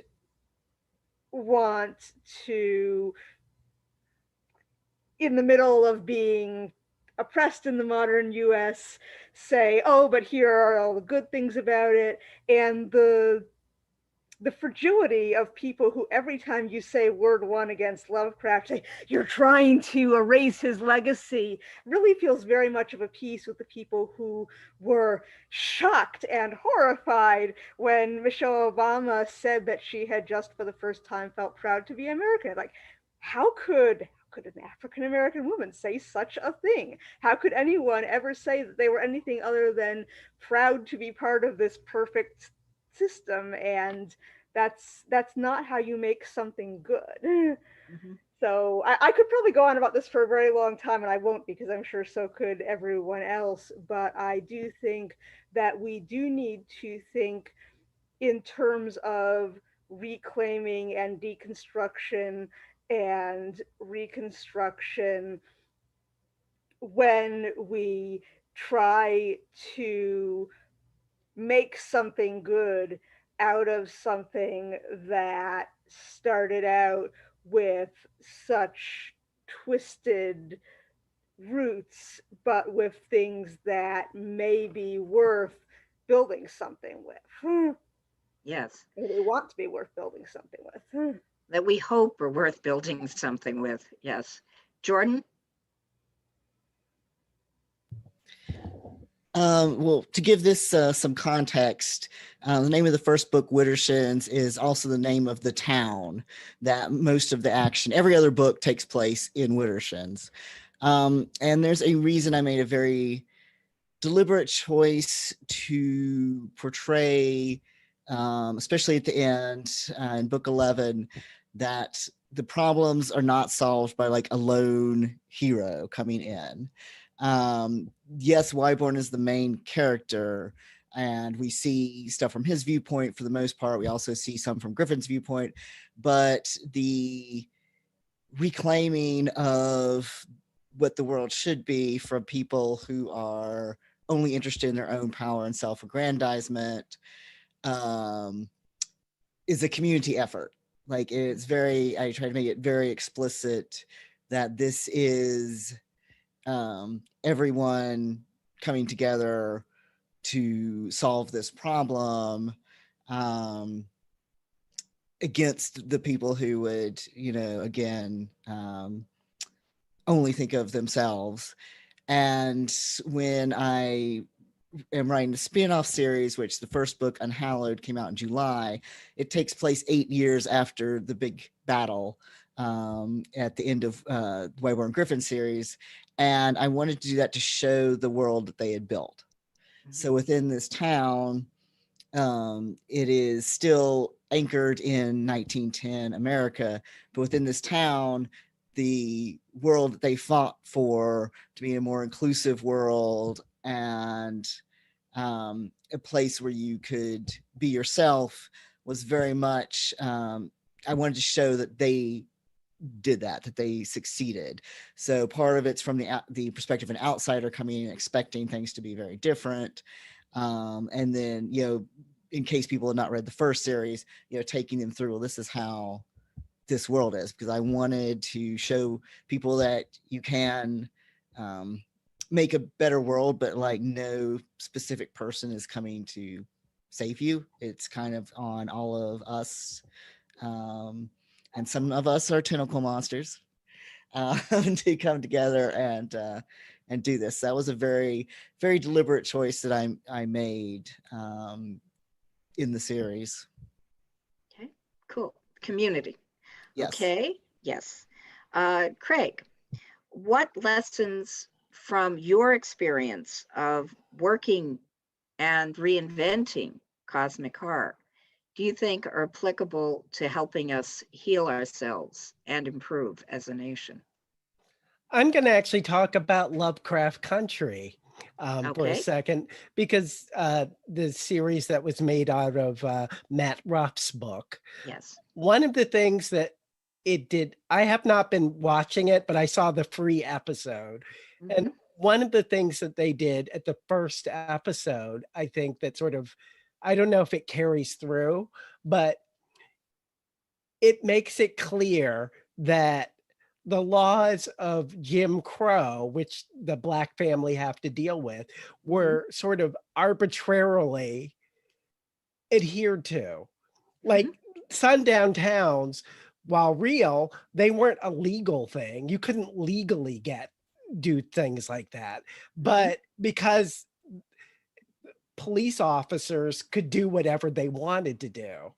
want to, in the middle of being oppressed in the modern US, say, oh, but here are all the good things about it. And the fragility of people who, every time you say word one against Lovecraft, say, you're trying to erase his legacy, really feels very much of a piece with the people who were shocked and horrified when Michelle Obama said that she had just for the first time felt proud to be American. Like, how could an African-American woman say such a thing? How could anyone ever say that they were anything other than proud to be part of this perfect system? And that's not how you make something good. Mm-hmm. So I could probably go on about this for a very long time, and I won't, because I'm sure so could everyone else. But I do think that we do need to think in terms of reclaiming and deconstruction and reconstruction when we try to make something good out of something that started out with such twisted roots, but with things that may be worth building something with. Yes. We want to be worth building something with. That we hope are worth building something with. Yes. Jordan? Well, to give this some context, the name of the first book, Widdershins, is also the name of the town that most of the action, every other book takes place in Widdershins. And there's a reason I made a very deliberate choice to portray, especially at the end in book 11, that the problems are not solved by like a lone hero coming in. Yes, Wyborn is the main character, and we see stuff from his viewpoint for the most part. We also see some from Griffin's viewpoint, but the reclaiming of what the world should be from people who are only interested in their own power and self-aggrandizement is a community effort. Like, it's very, I try to make it very explicit that this is everyone coming together to solve this problem against the people who would, again, only think of themselves. And when I am writing a spin-off series, which the first book, Unhallowed, came out in July, it takes place 8 years after the big battle at the end of Wyborn Griffin series. And I wanted to do that to show the world that they had built. Mm-hmm. So within this town, It is still anchored in 1910 America, but within this town, the world that they fought for to be a more inclusive world and a place where you could be yourself was very much, I wanted to show that they did that they succeeded. So part of it's from the perspective of an outsider coming in expecting things to be very different. And then, in case people have not read the first series, taking them through, well, this is how this world is, because I wanted to show people that you can make a better world, but like no specific person is coming to save you. It's kind of on all of us. And some of us are tentacle monsters to come together and do this. That was a very, very deliberate choice that I made in the series. Okay, cool. Community. Yes. Okay, yes. Craig, what lessons from your experience of working and reinventing cosmic horror do you think are applicable to helping us heal ourselves and improve as a nation? I'm going to actually talk about Lovecraft Country for a Okay. second, because the series that was made out of Matt Ruff's book, Yes. one of the things that it did, I have not been watching it, but I saw the free episode. And one of the things that they did at the first episode, I think that sort of, I don't know if it carries through, but it makes it clear that the laws of Jim Crow, which the Black family have to deal with, were sort of arbitrarily adhered to. Like sundown towns, while real, they weren't a legal thing. You couldn't legally do things like that. But because police officers could do whatever they wanted to do,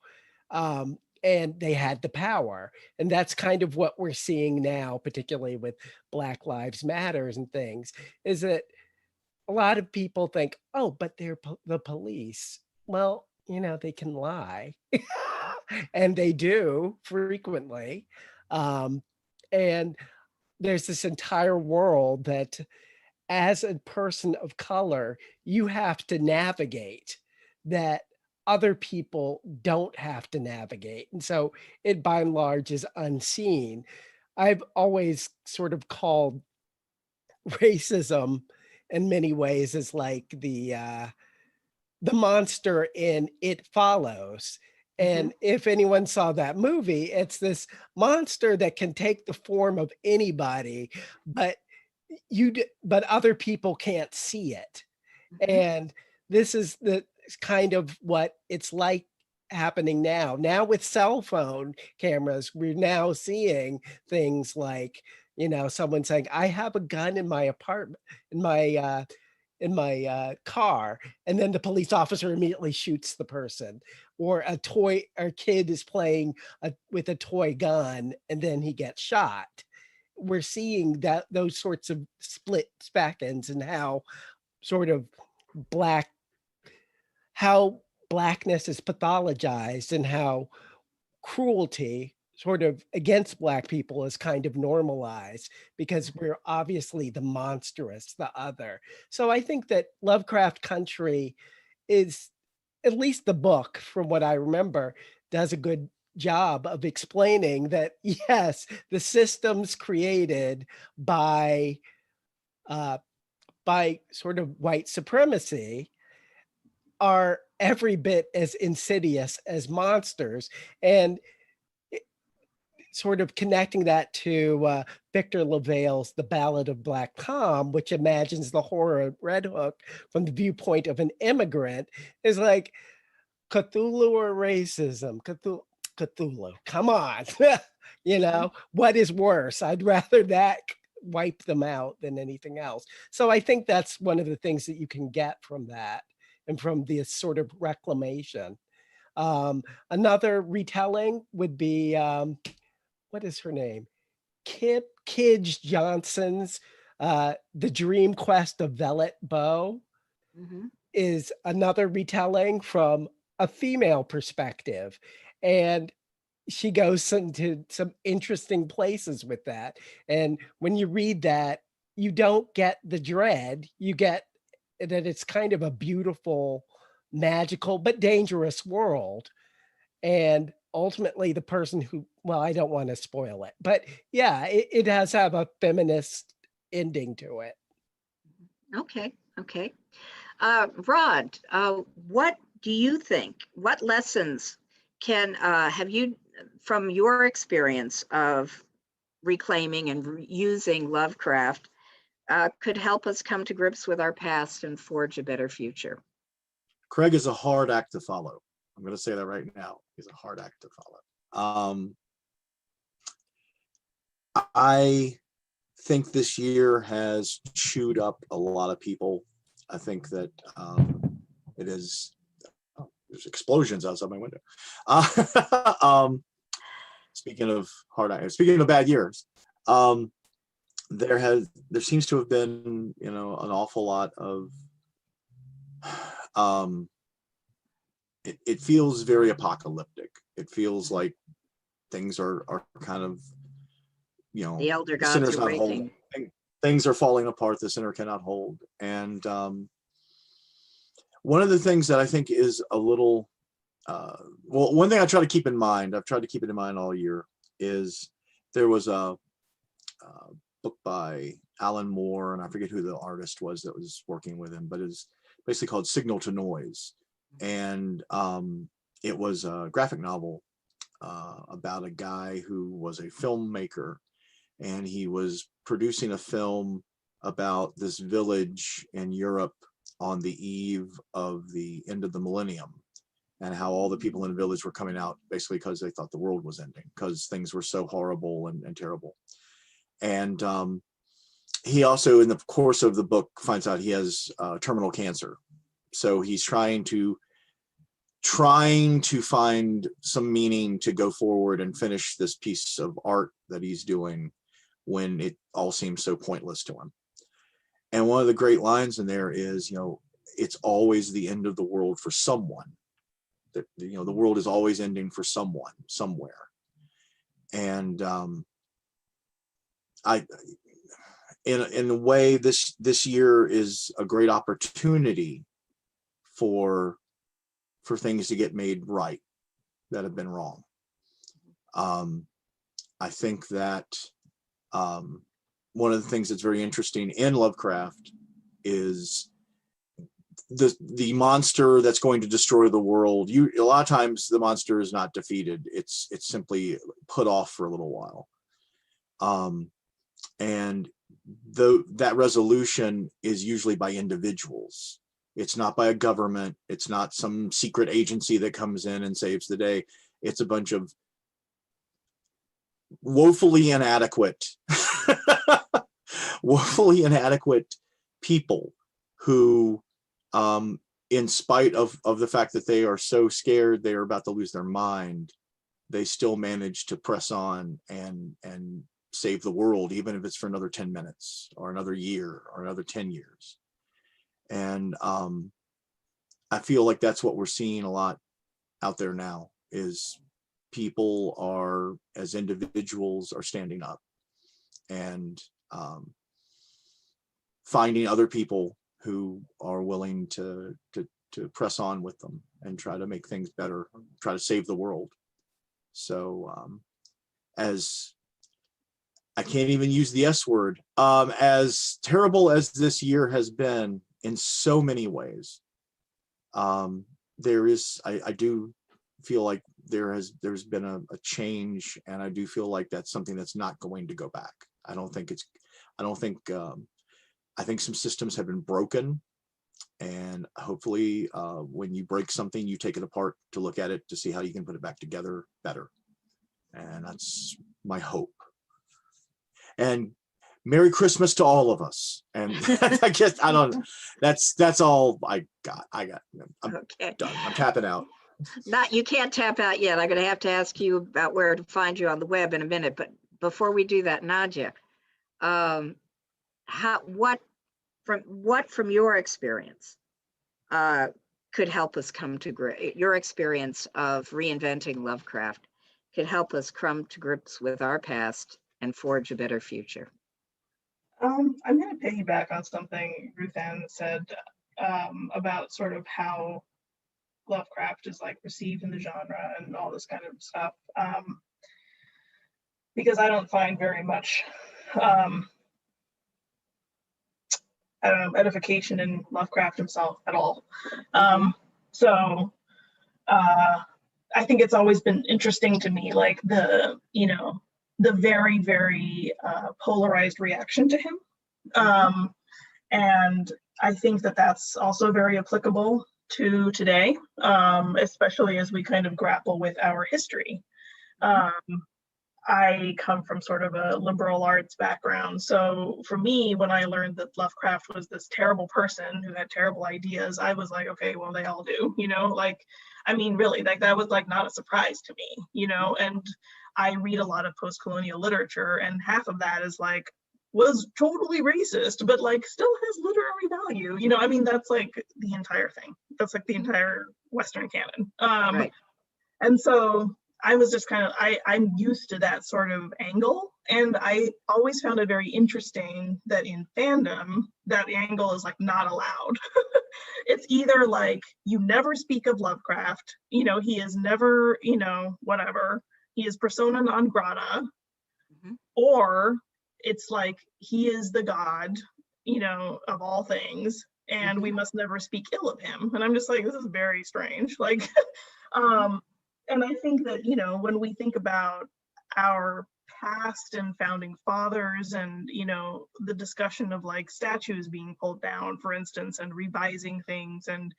and they had the power. And that's kind of what we're seeing now, particularly with Black Lives Matters and things, is that a lot of people think, oh, but they're the police. Well, they can lie. And they do frequently. And there's this entire world that, as a person of color, you have to navigate that other people don't have to navigate. And so it by and large is unseen. I've always sort of called racism in many ways as like the monster in It Follows. And if anyone saw that movie, it's this monster that can take the form of anybody, but other people can't see it. And this is the kind of what it's like happening now. Now with cell phone cameras, we're now seeing things like, someone saying, I have a gun in my apartment, in my car, and then the police officer immediately shoots the person. Or a kid is playing with a toy gun, and then he gets shot. We're seeing those sorts of split seconds, and how sort of how Blackness is pathologized, and how cruelty sort of against Black people is kind of normalized, because we're obviously the monstrous, the other. So I think that Lovecraft Country is, at least the book, from what I remember, does a good job of explaining that, yes, the systems created by sort of white supremacy are every bit as insidious as monsters. And sort of connecting that to Victor LaVale's The Ballad of Black Tom, which imagines the horror of Red Hook from the viewpoint of an immigrant, is like, Cthulhu or racism? Cthulhu, come on. What is worse? I'd rather that wipe them out than anything else. So I think that's one of the things that you can get from that, and from this sort of reclamation. Another retelling would be, what is her name? Kidge Johnson's The Dream Quest of Velvet Bow is another retelling from a female perspective, and she goes into some interesting places with that. And when you read that, you don't get the dread, you get that it's kind of a beautiful, magical, but dangerous world. And ultimately, the person who, well, I don't want to spoil it, but yeah, it does have a feminist ending to it. Okay, okay. Rod, what do you think? What lessons have you, from your experience of reclaiming and using Lovecraft, could help us come to grips with our past and forge a better future? Craig is a hard act to follow. I'm going to say that right now. He's a hard act to follow. I think this year has chewed up a lot of people. I think that it is. Oh, there's explosions outside my window. Speaking of bad years, there seems to have been, an awful lot of. It feels very apocalyptic. It feels like things are kind of, the elder the gods sinner's are not waking. holding. Things are falling apart. The sinner cannot hold. And one of the things that I think is a little, one thing I try to keep in mind, I've tried to keep it in mind all year, is there was a book by Alan Moore, and I forget who the artist was that was working with him, but it's basically called Signal to Noise. And it was a graphic novel about a guy who was a filmmaker, and he was producing a film about this village in Europe on the eve of the end of the millennium, and how all the people in the village were coming out basically because they thought the world was ending, because things were so horrible and terrible. And he also, in the course of the book, finds out he has terminal cancer. So he's trying to find some meaning to go forward and finish this piece of art that he's doing when it all seems so pointless to him. And one of the great lines in there is, it's always the end of the world for someone. That, the world is always ending for someone, somewhere. And in a way, this year is a great opportunity for things to get made right that have been wrong. I think that one of the things that's very interesting in Lovecraft is the monster that's going to destroy the world. A lot of times the monster is not defeated. It's simply put off for a little while. And that resolution is usually by individuals. It's not by a government. It's not some secret agency that comes in and saves the day. It's a bunch of woefully inadequate people who, in spite of the fact that they are so scared they are about to lose their mind, they still manage to press on and save the world, even if it's for another 10 minutes or another year or another 10 years. And I feel like that's what we're seeing a lot out there now, is people are, as individuals, are standing up and finding other people who are willing to press on with them and try to make things better, try to save the world. So as I can't even use the S word, as terrible as this year has been in so many ways, there is, I do feel like there's been a change, and I do feel like that's something that's not going to go back. I think some systems have been broken, and hopefully when you break something, you take it apart to look at it to see how you can put it back together better. And that's my hope. And Merry Christmas to all of us. And I guess that's all I got. I'm Okay. done. I'm tapping out. You can't tap out yet. I'm going to have to ask you about where to find you on the web in a minute. But before we do that, Nadia, what from your experience could help us come to your experience of reinventing Lovecraft could help us come to grips with our past and forge a better future? I'm going to piggyback on something Ruthanna said about sort of how Lovecraft is like received in the genre and all this kind of stuff. Because I don't find very much I don't know, edification in Lovecraft himself at all. So I think it's always been interesting to me, like the very, very polarized reaction to him. And I think that that's also very applicable to today, especially as we kind of grapple with our history. I come from sort of a liberal arts background. So for me, when I learned that Lovecraft was this terrible person who had terrible ideas, I was like, okay, well, they all do, like, I mean, really, like that was like not a surprise to me, and I read a lot of post-colonial literature, and half of that is like, was totally racist, but like still has literary value. I mean, that's like the entire thing. That's like the entire Western canon. Right. And so I was just kind of, I'm used to that sort of angle. And I always found it very interesting that in fandom, that angle is like not allowed. It's either like, you never speak of Lovecraft, he is never, whatever, he is persona non grata, or it's like, he is the god, of all things, and we must never speak ill of him. And I'm just like, this is very strange. Like, and I think that, when we think about our past and founding fathers and, the discussion of like statues being pulled down, for instance, and revising things and,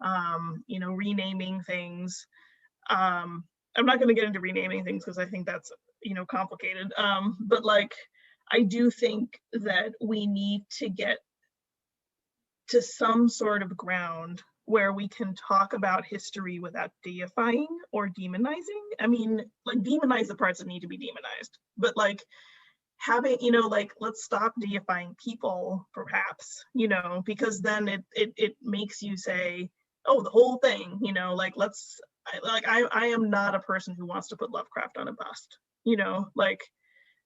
renaming things. I'm not going to get into renaming things because I think that's, complicated. But like, I do think that we need to get to some sort of ground where we can talk about history without deifying or demonizing. I mean, like, demonize the parts that need to be demonized, but like having, like, let's stop deifying people, perhaps, because then it makes you say, oh, the whole thing, like, I am not a person who wants to put Lovecraft on a bust, like,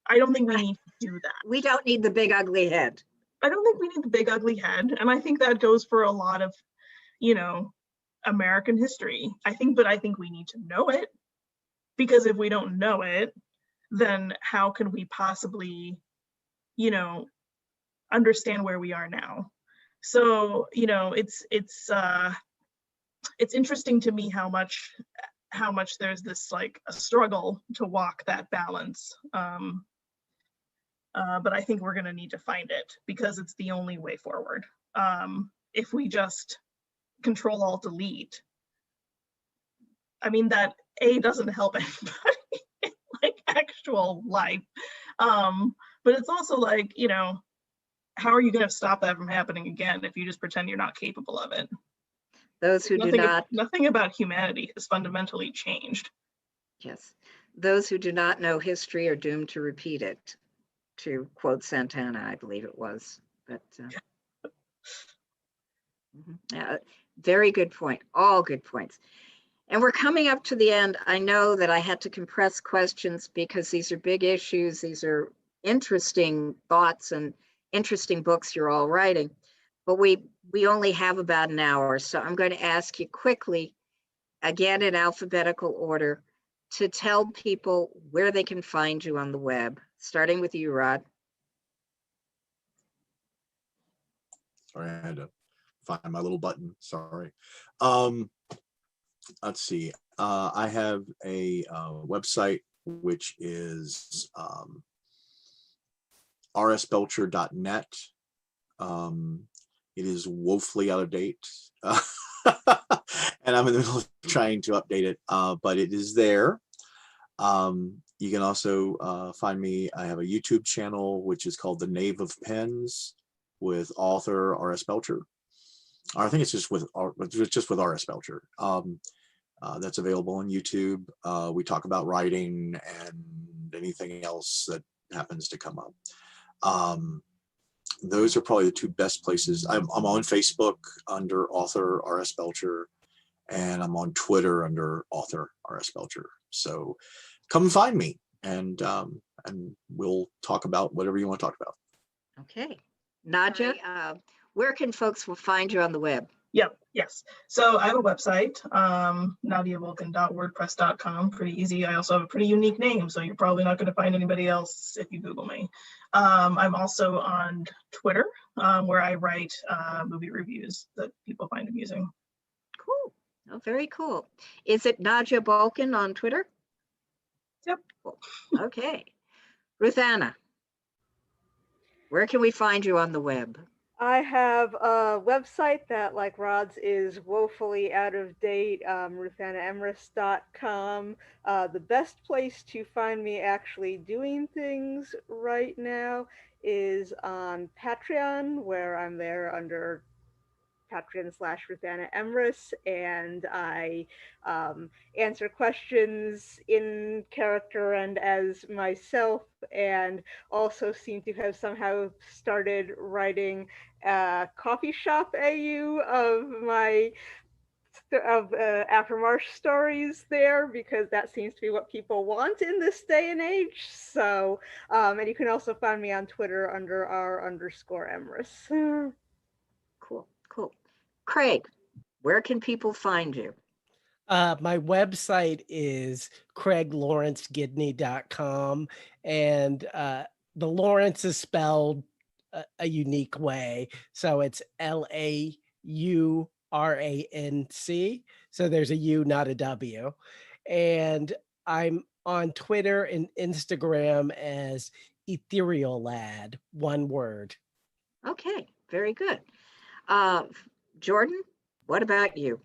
I don't think we need to do that. We don't need the big ugly head. I don't think we need the big ugly head. And I think that goes for a lot of, American history. I think we need to know it, because if we don't know it, then how can we possibly, understand where we are now? So, it's interesting to me how much there's this like a struggle to walk that balance. But I think we're going to need to find it, because it's the only way forward. If we just Control Alt Delete, I mean, that doesn't help anybody in like actual life. But it's also like, how are you going to stop that from happening again if you just pretend you're not capable of it? Those who nothing about humanity has fundamentally changed. Yes. Those who do not know history are doomed to repeat it, to quote Santana, I believe it was. But yeah, very good point. All good points. And we're coming up to the end. I know that I had to compress questions because these are big issues. These are interesting thoughts and interesting books you're all writing. But we only have about an hour. So I'm going to ask you quickly, again in alphabetical order, to tell people where they can find you on the web, starting with you, Rod. Sorry, I had to find my little button. Sorry. Let's see. I have a website which is rsbelcher.net. It is woefully out of date, and I'm in the middle of trying to update it, but it is there. You can also find me. I have a YouTube channel which is called The Knave of Pens with author R.S. Belcher. I think it's just with R.S. Belcher. That's available on YouTube. We talk about writing and anything else that happens to come up. those are probably the two best places. I'm on Facebook under author R.S. Belcher, and I'm on Twitter under author R.S. Belcher. So come find me, and we'll talk about whatever you want to talk about. Okay. Nadia, where can folks find you on the web? Yep, yes. So I have a website, nadiabulkin.wordpress.com, pretty easy. I also have a pretty unique name, so you're probably not going to find anybody else if you Google me. I'm also on Twitter, where I write movie reviews that people find amusing. Cool. Oh, very cool. Is it Nadia Bulkin on Twitter? Yep. Cool. Okay. Ruthanna, where can we find you on the web? I have a website that, like Rod's, is woefully out of date, RuthannaEmrys.com. The best place to find me actually doing things right now is on Patreon, where I'm there under Patreon/Ruthanna Emrys, and I answer questions in character and as myself, and also seem to have somehow started writing a coffee shop AU of After Marsh stories there, because that seems to be what people want in this day and age. So, and you can also find me on Twitter under R_Emrys. Cool, cool. Craig, where can people find you? My website is craiglawrencegidney.com, and the Lawrence is spelled a unique way. So it's LAURANC. So there's a U, not a W. And I'm on Twitter and Instagram as Ethereal Lad, one word. Okay, very good. Jordan, what about you?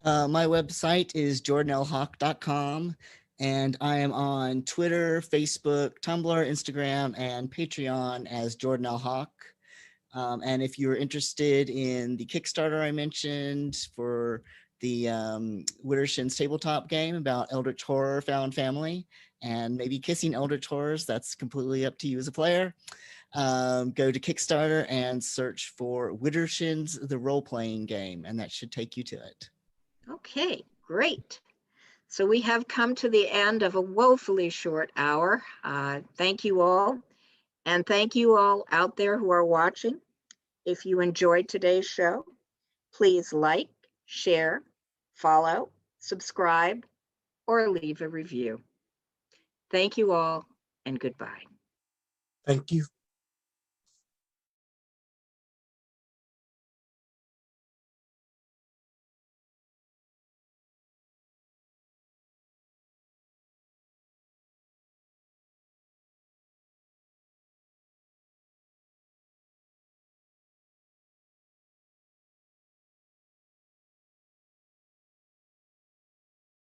My website is jordanlhawk.com, and I am on Twitter, Facebook, Tumblr, Instagram, and Patreon as Jordan L. Hawk. And if you're interested in the Kickstarter I mentioned for the Widdershins tabletop game about Eldritch Horror found family and maybe kissing Eldritch Horrors, that's completely up to you as a player. Go to Kickstarter and search for Widdershins, the role-playing game, and that should take you to it. Okay, great. So we have come to the end of a woefully short hour. Thank you all. And thank you all out there who are watching. If you enjoyed today's show, please like, share, follow, subscribe, or leave a review. Thank you all, and goodbye. Thank you.